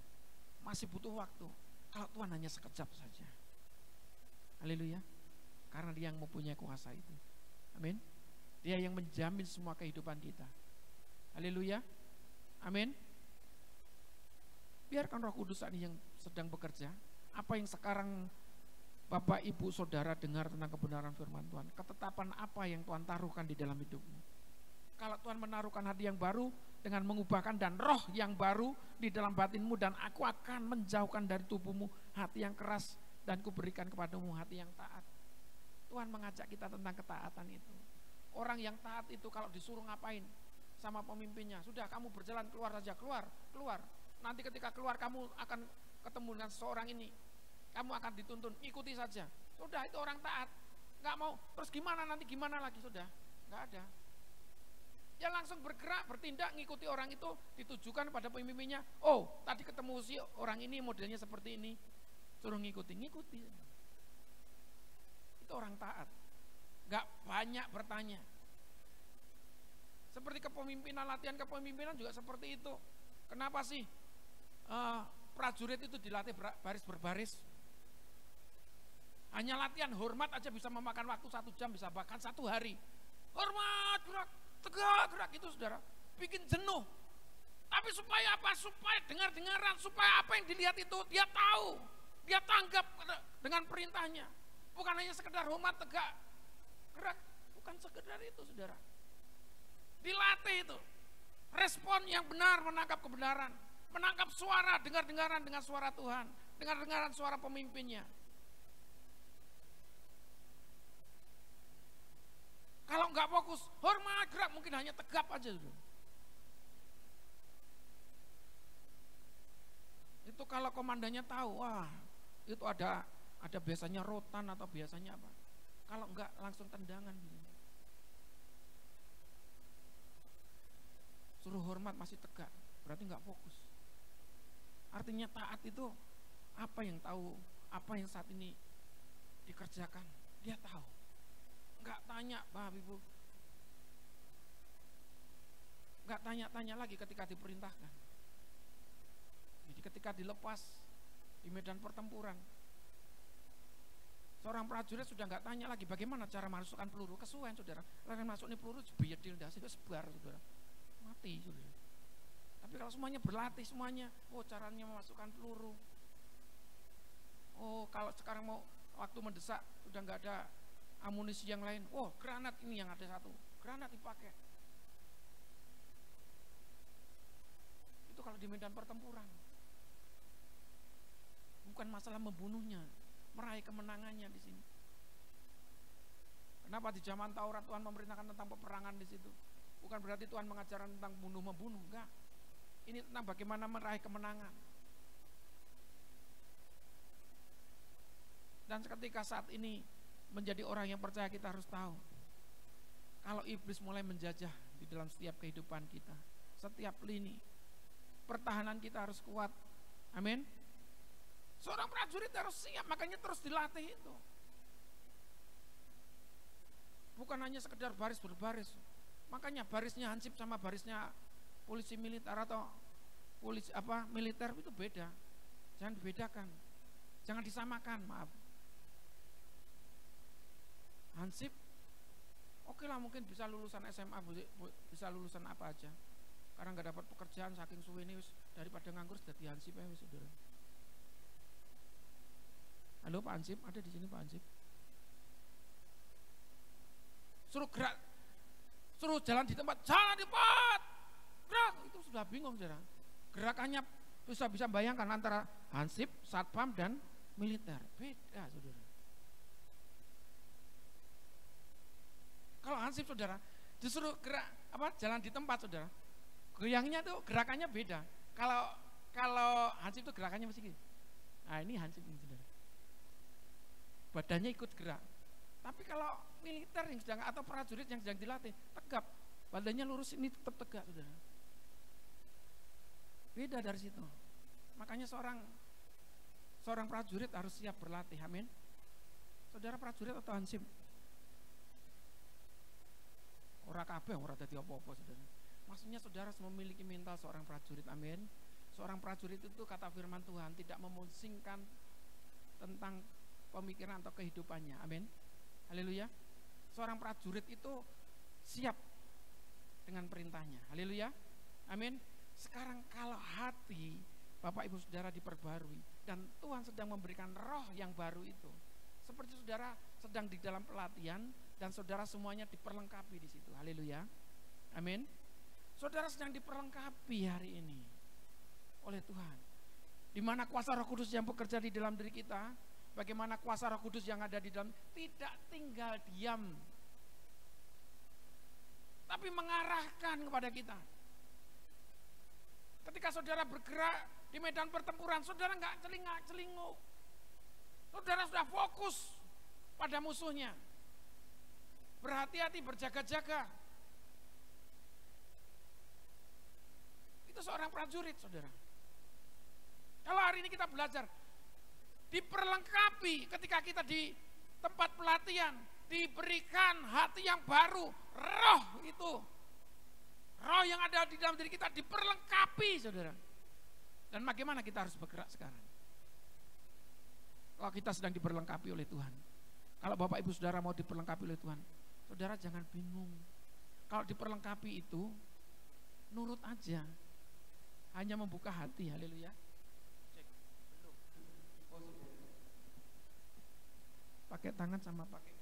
Masih butuh waktu. Kalau Tuhan hanya sekejap saja. Haleluya. Karena Dia yang mempunyai kuasa itu. Amin. Dia yang menjamin semua kehidupan kita. Haleluya. Amin. Biarkan Roh Kudus saat ini yang sedang bekerja. Apa yang sekarang Bapak, Ibu, Saudara dengar tentang kebenaran firman Tuhan, ketetapan apa yang Tuhan taruhkan di dalam hidupmu. Kalau Tuhan menaruhkan hati yang baru dengan mengubahkan dan roh yang baru di dalam batinmu, dan aku akan menjauhkan dari tubuhmu hati yang keras dan kuberikan kepadamu hati yang taat. Tuhan mengajak kita tentang ketaatan itu. Orang yang taat itu kalau disuruh ngapain sama pemimpinnya, sudah kamu berjalan keluar saja, keluar. Nanti ketika keluar kamu akan ketemu dengan seseorang ini, kamu akan dituntun, ikuti saja. Sudah, itu orang taat. Nggak mau, terus gimana nanti, gimana lagi, sudah, nggak ada. Dia langsung bergerak, bertindak, ngikuti orang itu, ditujukan pada pemimpinnya. Tadi ketemu si orang ini modelnya seperti ini, suruh ngikuti. Itu orang taat. Nggak banyak bertanya. Seperti kepemimpinan, latihan kepemimpinan juga seperti itu. Kenapa sih prajurit itu dilatih baris berbaris? Hanya latihan hormat aja bisa memakan waktu 1 jam, bisa bahkan 1 hari. Hormat, gerak, tegak, gerak itu, saudara, bikin jenuh. Tapi supaya apa? Supaya dengar-dengaran, supaya apa yang dilihat itu dia tahu, dia tanggap dengan perintahnya. Bukan hanya sekedar hormat, tegak, gerak, bukan sekedar itu, saudara. Dilatih itu. Respon yang benar menangkap kebenaran, menangkap suara, dengar-dengaran dengan suara Tuhan, dengar-dengaran suara pemimpinnya. Kalau nggak fokus, hormat gerak, mungkin hanya tegap aja. Itu kalau komandannya tahu, wah itu ada biasanya rotan atau biasanya apa. Kalau enggak langsung tendangan. Suruh hormat masih tegak, berarti enggak fokus. Artinya taat itu apa yang tahu, apa yang saat ini dikerjakan, dia tahu. Enggak tanya, Bapak Ibu. Enggak tanya-tanya lagi ketika diperintahkan. Jadi ketika dilepas di medan pertempuran, seorang prajurit sudah enggak tanya lagi bagaimana cara masukkan peluru, kesuwen saudara. Lalu masuk ini peluru biadil dah, itu sebar saudara. Mati saudara. Tapi kalau semuanya berlatih semuanya, oh caranya memasukkan peluru. Oh kalau sekarang mau waktu mendesak sudah enggak ada amunisi yang lain. Oh granat ini yang ada satu, granat dipakai. Itu kalau di medan pertempuran. Bukan masalah membunuhnya, meraih kemenangannya di sini. Kenapa di zaman Taurat Tuhan memerintahkan tentang peperangan di situ? Bukan berarti Tuhan mengajarkan tentang bunuh-membunuh, enggak. Ini tentang bagaimana meraih kemenangan. Dan ketika saat ini menjadi orang yang percaya, kita harus tahu kalau iblis mulai menjajah di dalam setiap kehidupan kita, setiap lini, pertahanan kita harus kuat. Amin. Seorang prajurit harus siap, makanya terus dilatih itu. Bukan hanya sekedar baris berbaris. Makanya barisnya hansip sama barisnya polisi militer atau polisi militer itu beda. Jangan dibedakan. Jangan disamakan, maaf. Hansip oke lah, mungkin bisa lulusan SMA, bisa lulusan apa aja. Karena nggak dapat pekerjaan saking suwe ini, daripada nganggur jadi hansip ya saudara. Halo Pak Hansip, ada di sini Pak Hansip. Suruh gerak, suruh jalan di tempat, gerak, itu sudah bingung saudara. Gerakannya bisa bayangkan antara hansip, satpam dan militer, beda saudara. Kalau hansip saudara disuruh gerak jalan di tempat saudara, goyangnya tuh gerakannya beda. Kalau hansip tuh gerakannya masih gitu. Nah ini hansip ini saudara, badannya ikut gerak. Tapi kalau militer yang sedang atau prajurit yang sedang dilatih tegap, badannya lurus, ini tetap tegak saudara. Beda dari situ. Makanya seorang prajurit harus siap berlatih. Amin. Saudara prajurit atau hansip? Ora kabeh ora dadi apa-apa saudara. Maksudnya saudara harus memiliki mental seorang prajurit. Amin. Seorang prajurit itu kata firman Tuhan tidak memusingkan tentang pemikiran atau kehidupannya. Amin. Haleluya. Seorang prajurit itu siap dengan perintahnya. Haleluya. Amin. Sekarang kalau hati Bapak Ibu Saudara diperbarui dan Tuhan sedang memberikan roh yang baru itu, seperti saudara sedang di dalam pelatihan dan saudara semuanya diperlengkapi di situ. Haleluya. Amin. Saudara sedang diperlengkapi hari ini oleh Tuhan. Di mana kuasa Roh Kudus yang bekerja di dalam diri kita, bagaimana kuasa Roh Kudus yang ada di dalam tidak tinggal diam, tapi mengarahkan kepada kita. Ketika saudara bergerak di medan pertempuran, saudara nggak celingak-celinguk. Saudara sudah fokus pada musuhnya. Berhati-hati, berjaga-jaga. Itu seorang prajurit, saudara. Kalau hari ini kita belajar, diperlengkapi ketika kita di tempat pelatihan, diberikan hati yang baru, roh itu, roh yang ada di dalam diri kita diperlengkapi saudara. Dan bagaimana kita harus bergerak sekarang? Kalau kita sedang diperlengkapi oleh Tuhan, kalau Bapak Ibu Saudara mau diperlengkapi oleh Tuhan, saudara jangan bingung. Kalau diperlengkapi itu nurut aja, hanya membuka hati. Haleluya. Pakai tangan sama pakai.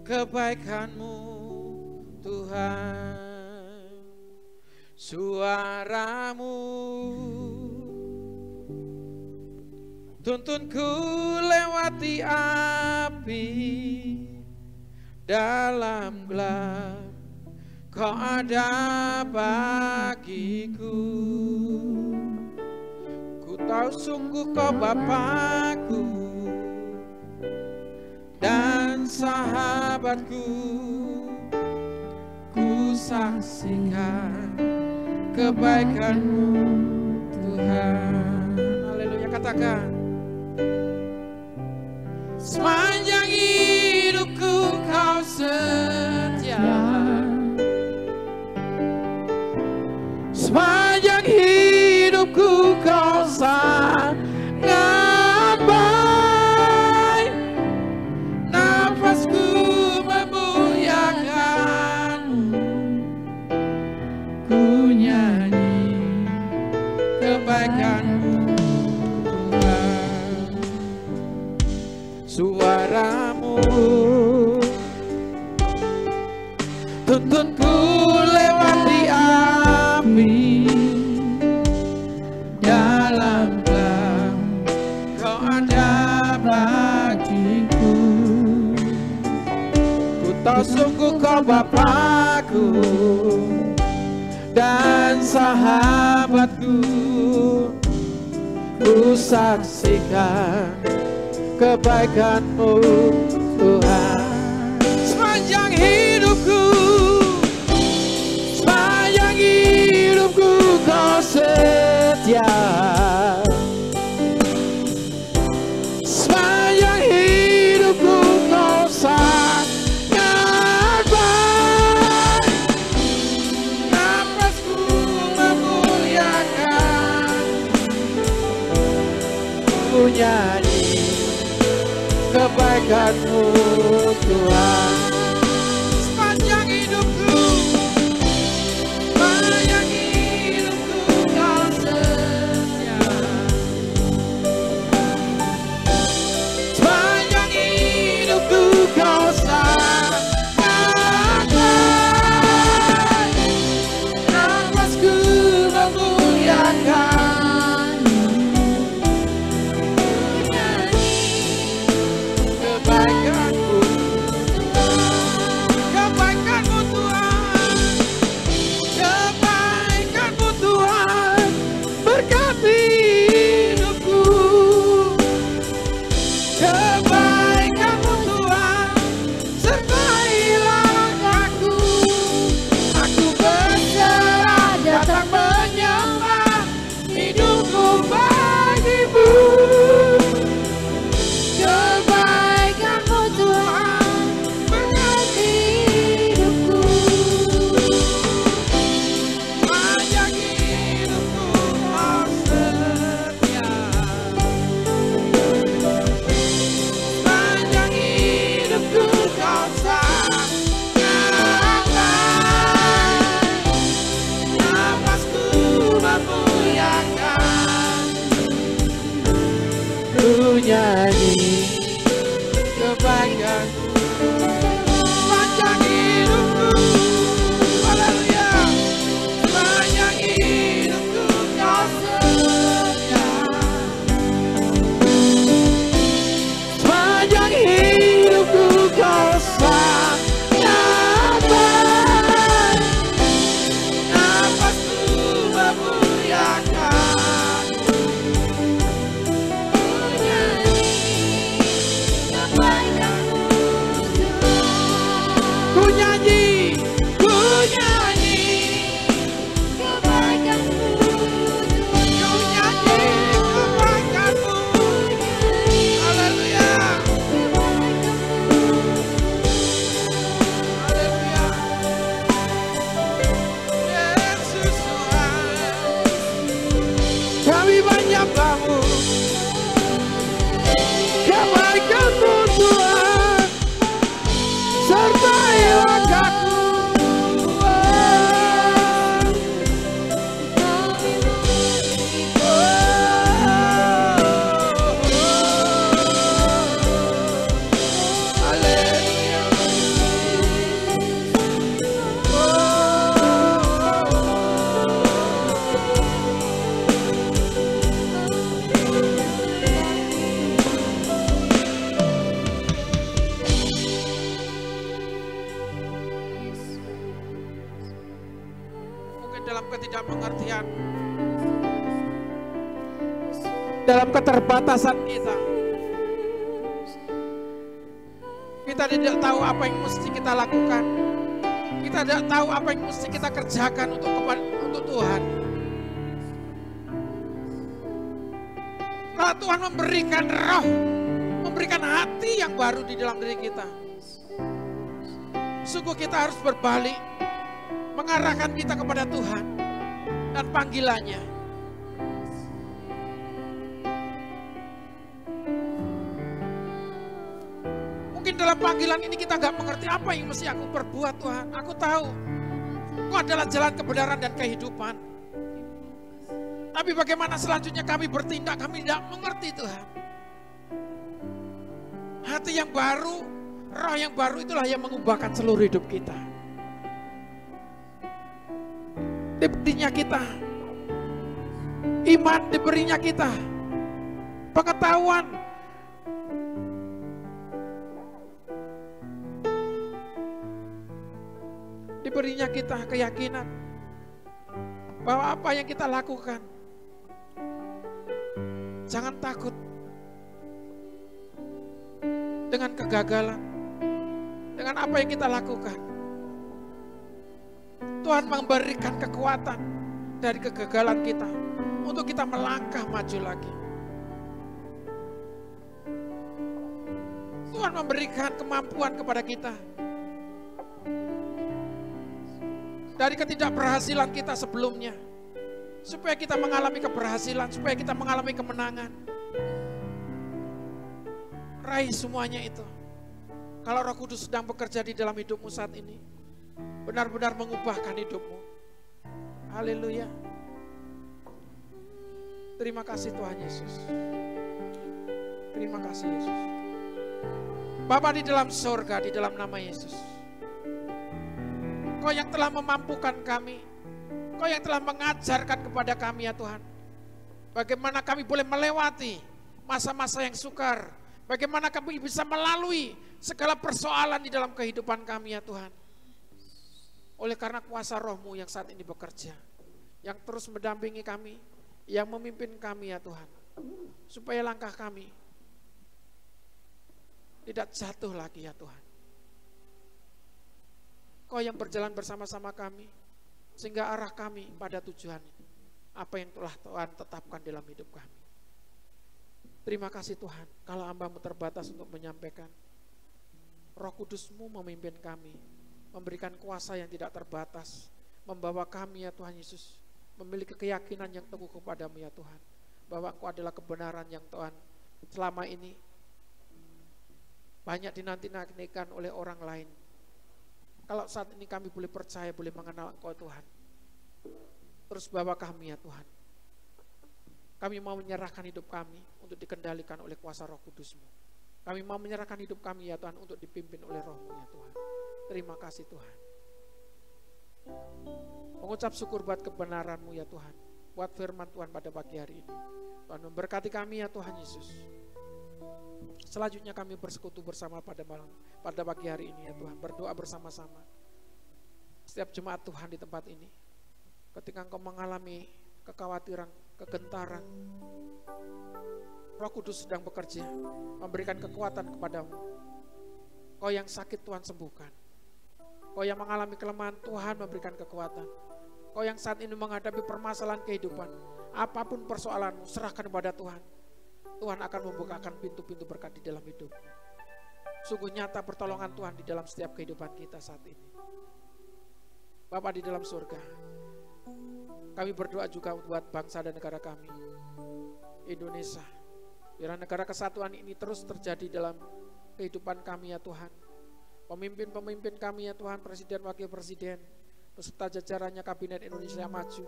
kebaikan-Mu Tuhan. Suara-Mu tuntunku lewati api dalam gelap, Kau ada bagiku. Ku tahu sungguh Kau Bapakku dan sahabatku. Ku saksikan kebaikan-Mu Tuhan. Haleluya, katakan. Sepanjang hidupku Kau setia, sepanjang hidupku Kau sangat baik. Nafasku memuliakan-Mu, ku nyanyi kebaikan-Mu Tuhan. Suara-Mu tuntunku lewati api dalam gelap, Kau ada bagiku. Ku tahu sungguh Kau Bapakku dan sahabatku. Ku saksikan kebaikan-Mu Tuhan. Sepanjang hidupku, sepanjang hidupku Kau setia, sepanjang hidupku Kau sangat baik. Nafasku memuliakan, ku nyanyi kebaikan-Mu Tuhan. Sepanjang hidupku, sepanjang hidupku Kau setia, sepanjang hidupku Kau sangat baik. Nafasku memuliakan, kebaikan-Mu. mungkin dalam ketidakmengertian, dalam keterbatasan kita. Kita tidak tahu apa yang mesti kita lakukan. Kita tidak tahu apa yang mesti kita kerjakan untuk Tuhan. Kalau Tuhan memberikan roh, memberikan hati yang baru di dalam diri kita, sungguh kita harus berbalik, mengarahkan kita kepada Tuhan dan panggilannya. Mungkin dalam panggilan ini kita gak mengerti apa yang mesti aku perbuat, Tuhan. Aku tahu Engkau adalah jalan kebenaran dan kehidupan. Tapi bagaimana selanjutnya kami bertindak, kami tidak mengerti, Tuhan. Hati yang baru, roh yang baru itulah yang mengubahkan seluruh hidup kita. Diberinya kita iman, diberinya kita pengetahuan, diberinya kita keyakinan bahwa apa yang kita lakukan, jangan takut dengan kegagalan, dengan apa yang kita lakukan. Tuhan memberikan kekuatan dari kegagalan kita untuk kita melangkah maju lagi. Tuhan memberikan kemampuan kepada kita dari ketidakberhasilan kita sebelumnya, supaya kita mengalami keberhasilan, supaya kita mengalami kemenangan. Raih semuanya itu. Kalau Roh Kudus sedang bekerja di dalam hidupmu saat ini, benar-benar mengubahkan hidupmu. Haleluya. Terima kasih Tuhan Yesus. Terima kasih Yesus. Bapa di dalam sorga, di dalam nama Yesus, Kau yang telah memampukan kami, Kau yang telah mengajarkan kepada kami ya Tuhan, bagaimana kami boleh melewati masa-masa yang sukar, bagaimana kami bisa melalui segala persoalan di dalam kehidupan kami ya Tuhan. Oleh karena kuasa Roh-Mu yang saat ini bekerja, yang terus mendampingi kami, yang memimpin kami ya Tuhan, supaya langkah kami tidak jatuh lagi ya Tuhan. Kau yang berjalan bersama-sama kami, sehingga arah kami pada tujuan apa yang telah Tuhan tetapkan dalam hidup kami. Terima kasih Tuhan, kalau hamba-Mu terbatas untuk menyampaikan, Roh Kudus-Mu memimpin kami, memberikan kuasa yang tidak terbatas, membawa kami ya Tuhan Yesus, memiliki keyakinan yang teguh kepada-Mu ya Tuhan, bahwa Engkau adalah kebenaran yang Tuhan selama ini banyak dinanti-nantikan oleh orang lain. Kalau saat ini kami boleh percaya, boleh mengenal Engkau Tuhan, terus bawa kami ya Tuhan. Kami mau menyerahkan hidup kami untuk dikendalikan oleh kuasa Roh Kudus-Mu. Kami mau menyerahkan hidup kami ya Tuhan untuk dipimpin oleh Roh-Mu ya Tuhan. Terima kasih Tuhan. Mengucap syukur buat kebenaran-Mu ya Tuhan, buat firman Tuhan pada pagi hari ini. Tuhan memberkati kami ya Tuhan Yesus. Selanjutnya kami bersekutu bersama pada pagi hari ini ya Tuhan, berdoa bersama-sama. Setiap jemaat Tuhan di tempat ini, ketika Engkau mengalami kekhawatiran, kegentaran, Roh Kudus sedang bekerja, memberikan kekuatan kepadamu. Kau yang sakit Tuhan sembuhkan. Kau yang mengalami kelemahan Tuhan memberikan kekuatan. Kau yang saat ini menghadapi permasalahan kehidupan, apapun persoalanmu serahkan kepada Tuhan. Tuhan akan membukakan pintu-pintu berkat di dalam hidup. Sungguh nyata pertolongan Tuhan di dalam setiap kehidupan kita saat ini. Bapa di dalam surga, kami berdoa juga buat bangsa dan negara kami, Indonesia. Biar negara kesatuan ini terus terjadi dalam kehidupan kami ya Tuhan. Pemimpin-pemimpin kami ya Tuhan, Presiden, Wakil Presiden, beserta jajarannya Kabinet Indonesia Maju,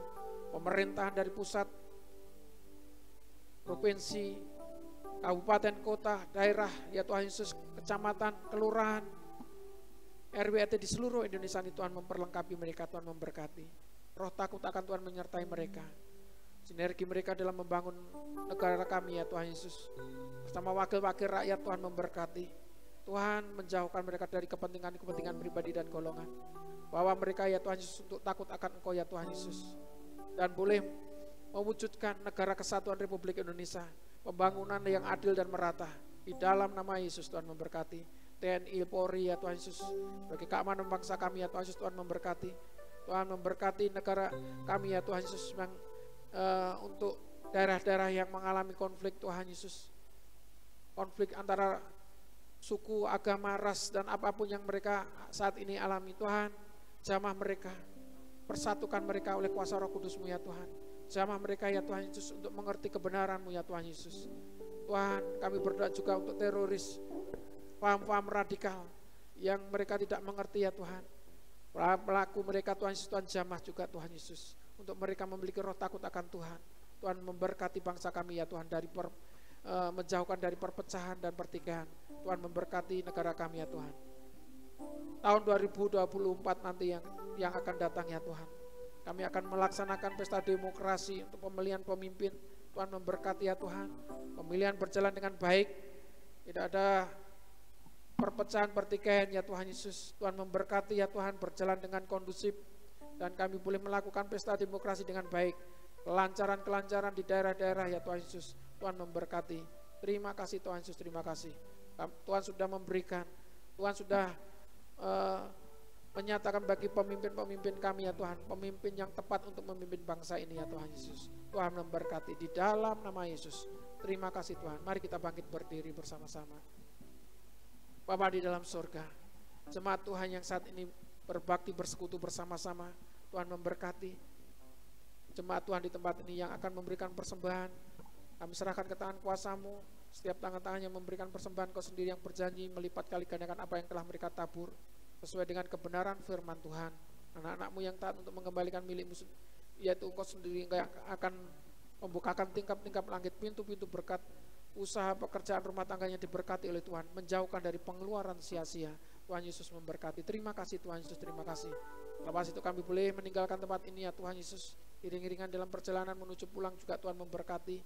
pemerintahan dari pusat, provinsi, kabupaten, kota, daerah, ya Tuhan Yesus, kecamatan, kelurahan, RW di seluruh Indonesia ini Tuhan memperlengkapi mereka, Tuhan memberkati. Roh takut akan Tuhan menyertai mereka. Sinergi mereka dalam membangun negara kami ya Tuhan Yesus. Bersama wakil-wakil rakyat Tuhan memberkati. Tuhan menjauhkan mereka dari kepentingan-kepentingan pribadi dan golongan. Bawa mereka ya Tuhan Yesus untuk takut akan Engkau ya Tuhan Yesus. Dan boleh mewujudkan negara kesatuan Republik Indonesia, pembangunan yang adil dan merata. Di dalam nama Yesus Tuhan memberkati TNI, Polri ya Tuhan Yesus. Bagi keamanan bangsa kami ya Tuhan Yesus, Tuhan memberkati. Tuhan memberkati negara kami ya Tuhan Yesus, yang untuk daerah-daerah yang mengalami konflik Tuhan Yesus. Konflik antara suku, agama, ras, dan apapun yang mereka saat ini alami. Tuhan, jamah mereka, persatukan mereka oleh kuasa Roh Kudus-Mu ya Tuhan. Jamah mereka ya Tuhan Yesus untuk mengerti kebenaran-Mu ya Tuhan Yesus. Tuhan, kami berdoa juga untuk teroris, paham-paham radikal yang mereka tidak mengerti ya Tuhan. Pelaku mereka Tuhan Yesus, Tuhan jamah juga Tuhan Yesus, untuk mereka memiliki roh takut akan Tuhan. Tuhan memberkati bangsa kami ya Tuhan, dari menjauhkan dari perpecahan dan pertikaian. Tuhan memberkati negara kami ya Tuhan. Tahun 2024 nanti yang akan datang ya Tuhan, kami akan melaksanakan pesta demokrasi untuk pemilihan pemimpin. Tuhan memberkati ya Tuhan, pemilihan berjalan dengan baik, tidak ada perpecahan pertikaian ya Tuhan Yesus. Tuhan memberkati ya Tuhan, berjalan dengan kondusif, dan kami boleh melakukan pesta demokrasi dengan baik. Kelancaran-kelancaran di daerah-daerah ya Tuhan Yesus. Tuhan memberkati. Terima kasih Tuhan Yesus, terima kasih. Tuhan sudah memberikan, Tuhan sudah menyatakan bagi pemimpin-pemimpin kami ya Tuhan, pemimpin yang tepat untuk memimpin bangsa ini ya Tuhan Yesus. Tuhan memberkati di dalam nama Yesus. Terima kasih Tuhan. Mari kita bangkit berdiri bersama-sama. Bapa di dalam surga, jemaat Tuhan yang saat ini berbakti bersekutu bersama-sama, Tuhan memberkati. Jemaat Tuhan di tempat ini yang akan memberikan persembahan, kami serahkan ke tangan kuasa-Mu. Setiap tangan-tangan yang memberikan persembahan, Kau sendiri yang berjanji melipat kali gandakan apa yang telah mereka tabur, sesuai dengan kebenaran firman Tuhan. Anak-anak-Mu yang taat untuk mengembalikan milik-Mu, yaitu Engkau sendiri yang akan membukakan tingkap-tingkap langit, pintu-pintu berkat, usaha pekerjaan rumah tangganya diberkati oleh Tuhan, menjauhkan dari pengeluaran sia-sia. Tuhan Yesus memberkati. Terima kasih Tuhan Yesus, terima kasih. Lepas itu kami boleh meninggalkan tempat ini ya Tuhan Yesus. Iring-iringan dalam perjalanan menuju pulang juga Tuhan memberkati,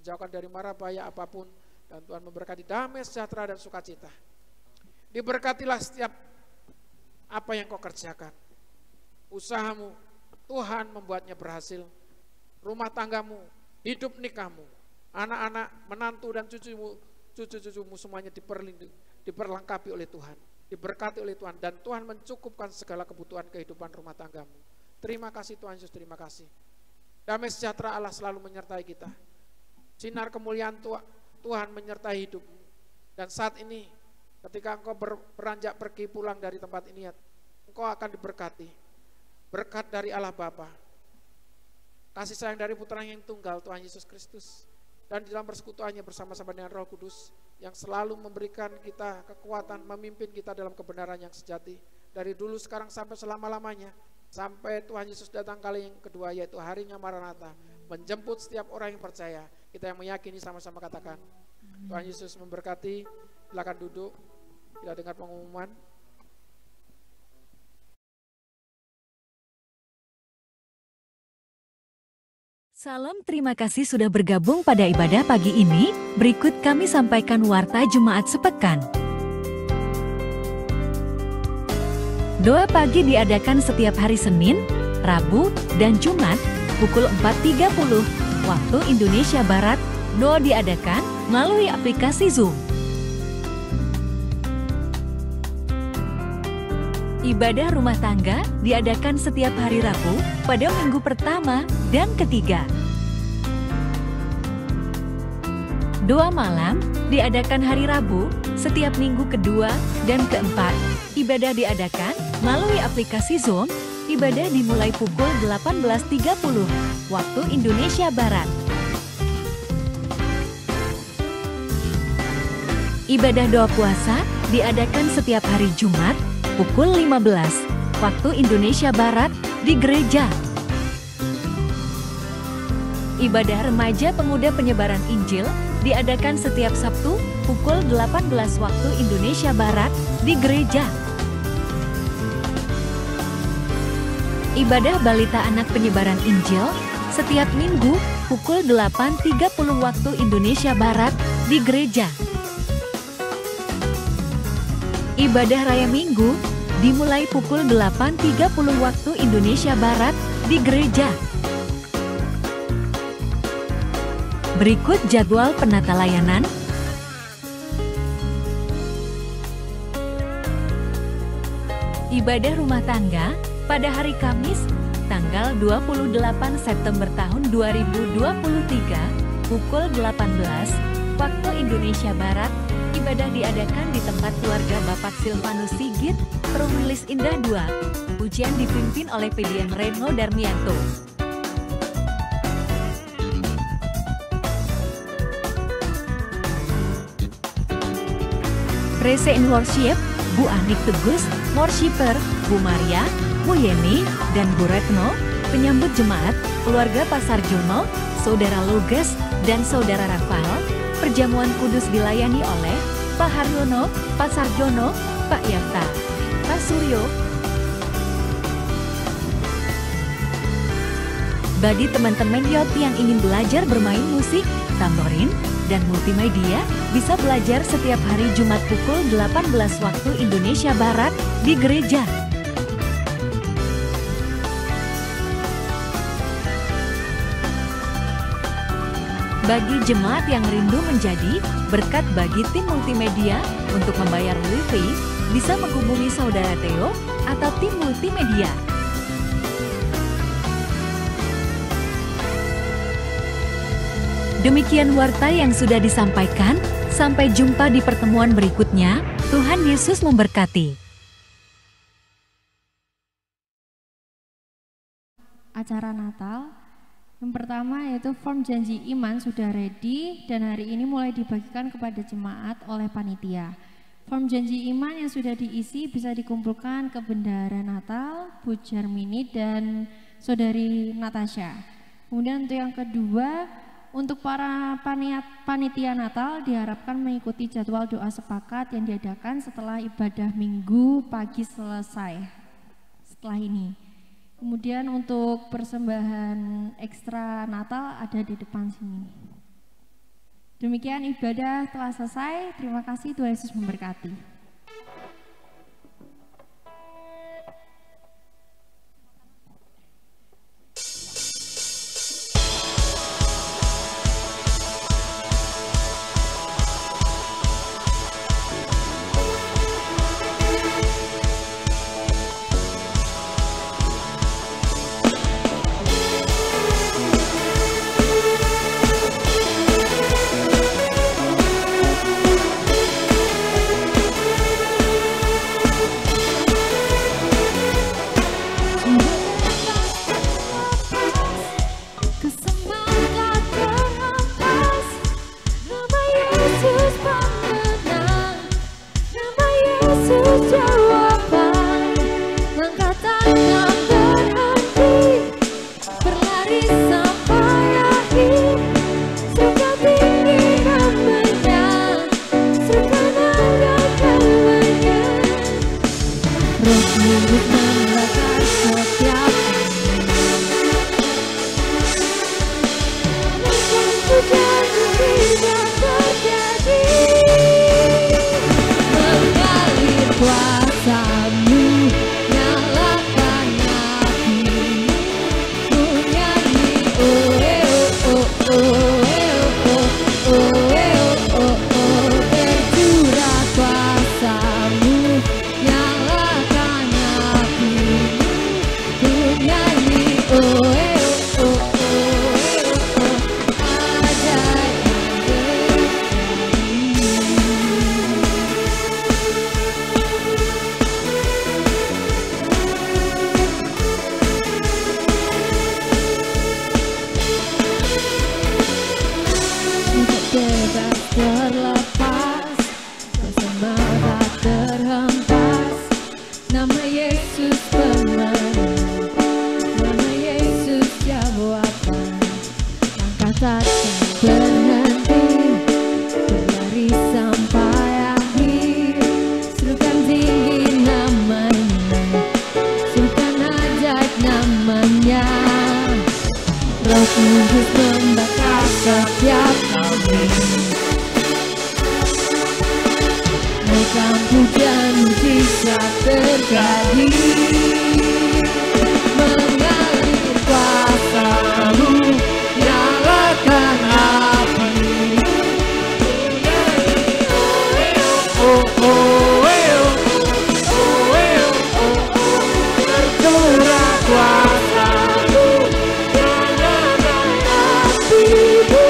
menjauhkan dari mara bahaya apapun, dan Tuhan memberkati damai, sejahtera, dan sukacita. Diberkatilah setiap apa yang Kau kerjakan. Usahamu, Tuhan membuatnya berhasil. Rumah tanggamu, hidup nikahmu, anak-anak, menantu, dan cucu-cucumu semuanya diperlengkapi oleh Tuhan, diberkati oleh Tuhan, dan Tuhan mencukupkan segala kebutuhan kehidupan rumah tanggamu. Terima kasih Tuhan Yesus, terima kasih. Damai sejahtera Allah selalu menyertai kita. Sinar kemuliaan Tuhan menyertai hidupmu. Dan saat ini ketika engkau beranjak pergi pulang dari tempat ini, engkau akan diberkati. Berkat dari Allah Bapa, kasih sayang dari Putra yang tunggal Tuhan Yesus Kristus, dan di dalam persekutuannya bersama-sama dengan Roh Kudus yang selalu memberikan kita kekuatan, memimpin kita dalam kebenaran yang sejati, dari dulu, sekarang, sampai selama-lamanya, sampai Tuhan Yesus datang kali yang kedua, yaitu harinya Maranatha, menjemput setiap orang yang percaya. Kita yang meyakini sama-sama katakan, Tuhan Yesus memberkati. Silakan duduk, kita dengar pengumuman. Salam, terima kasih sudah bergabung pada ibadah pagi ini. Berikut kami sampaikan warta Jemaat sepekan. Doa pagi diadakan setiap hari Senin, Rabu, dan Jumat pukul 4.30 waktu Indonesia Barat. Doa diadakan melalui aplikasi Zoom. Ibadah rumah tangga diadakan setiap hari Rabu pada minggu pertama dan ketiga. Doa malam diadakan hari Rabu setiap minggu kedua dan keempat. Ibadah diadakan melalui aplikasi Zoom. Ibadah dimulai pukul 18.30 waktu Indonesia Barat. Ibadah doa puasa diadakan setiap hari Jumat pukul 15 waktu Indonesia Barat di gereja. Ibadah remaja pemuda penyebaran Injil diadakan setiap Sabtu pukul 18 waktu Indonesia Barat di gereja. Ibadah balita anak penyebaran Injil setiap Minggu pukul 8.30 waktu Indonesia Barat di gereja. Ibadah Raya Minggu dimulai pukul 8.30 waktu Indonesia Barat di gereja. Berikut jadwal penata layanan. Ibadah rumah tangga pada hari Kamis, tanggal 28 September tahun 2023, pukul 18, waktu Indonesia Barat. Ibadah diadakan di tempat keluarga Bapak Silvanus Sigit, Perwilis Indah 2. Pujian dipimpin oleh PDM Reno Darmianto. Praise and Worship, Bu Anik Tegus, Worshipper, Bu Maria, Bu Yeni, dan Bu Retno. Penyambut jemaat, keluarga Pasar Jono, Saudara Luges, dan Saudara Rafael. Perjamuan kudus dilayani oleh Pak Haryono, Pak Sarjono, Pak Yafta, Pak Suryo. Bagi teman-teman YOT yang ingin belajar bermain musik, tamborin, dan multimedia, bisa belajar setiap hari Jumat pukul 18 waktu Indonesia Barat di gereja. Bagi jemaat yang rindu menjadi berkat bagi tim multimedia untuk membayar wifi, bisa menghubungi Saudara Theo atau tim multimedia. Demikian warta yang sudah disampaikan. Sampai jumpa di pertemuan berikutnya. Tuhan Yesus memberkati. Acara Natal. Yang pertama yaitu form janji iman sudah ready dan hari ini mulai dibagikan kepada jemaat oleh panitia. Form janji iman yang sudah diisi bisa dikumpulkan ke Bendahara Natal, Bu Jarmini, dan Saudari Natasha. Kemudian untuk yang kedua, untuk para panitia Natal diharapkan mengikuti jadwal doa sepakat yang diadakan setelah ibadah Minggu pagi selesai setelah ini. Kemudian untuk persembahan ekstra Natal ada di depan sini. Demikian ibadah telah selesai. Terima kasih, Tuhan Yesus memberkati. Kudus membakar setiap kami. Rekam pujian mujizat tak terjadi. Mengalir kuasa-Mu, nyalakan api-Mu. Tercurah kuasa-Mu, nyalakan api-Mu.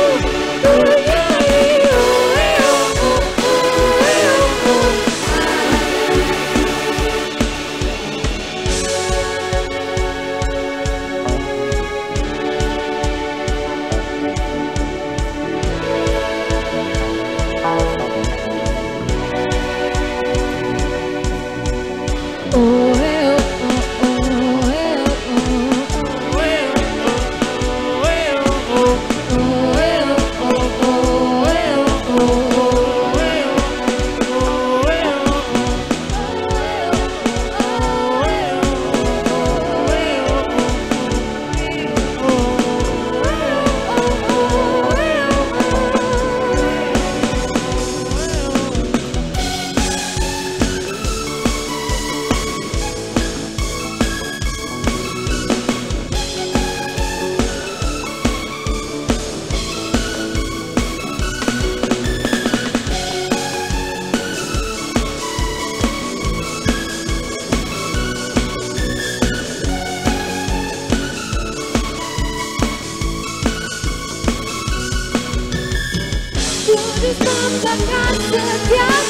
Kudus membakar setiap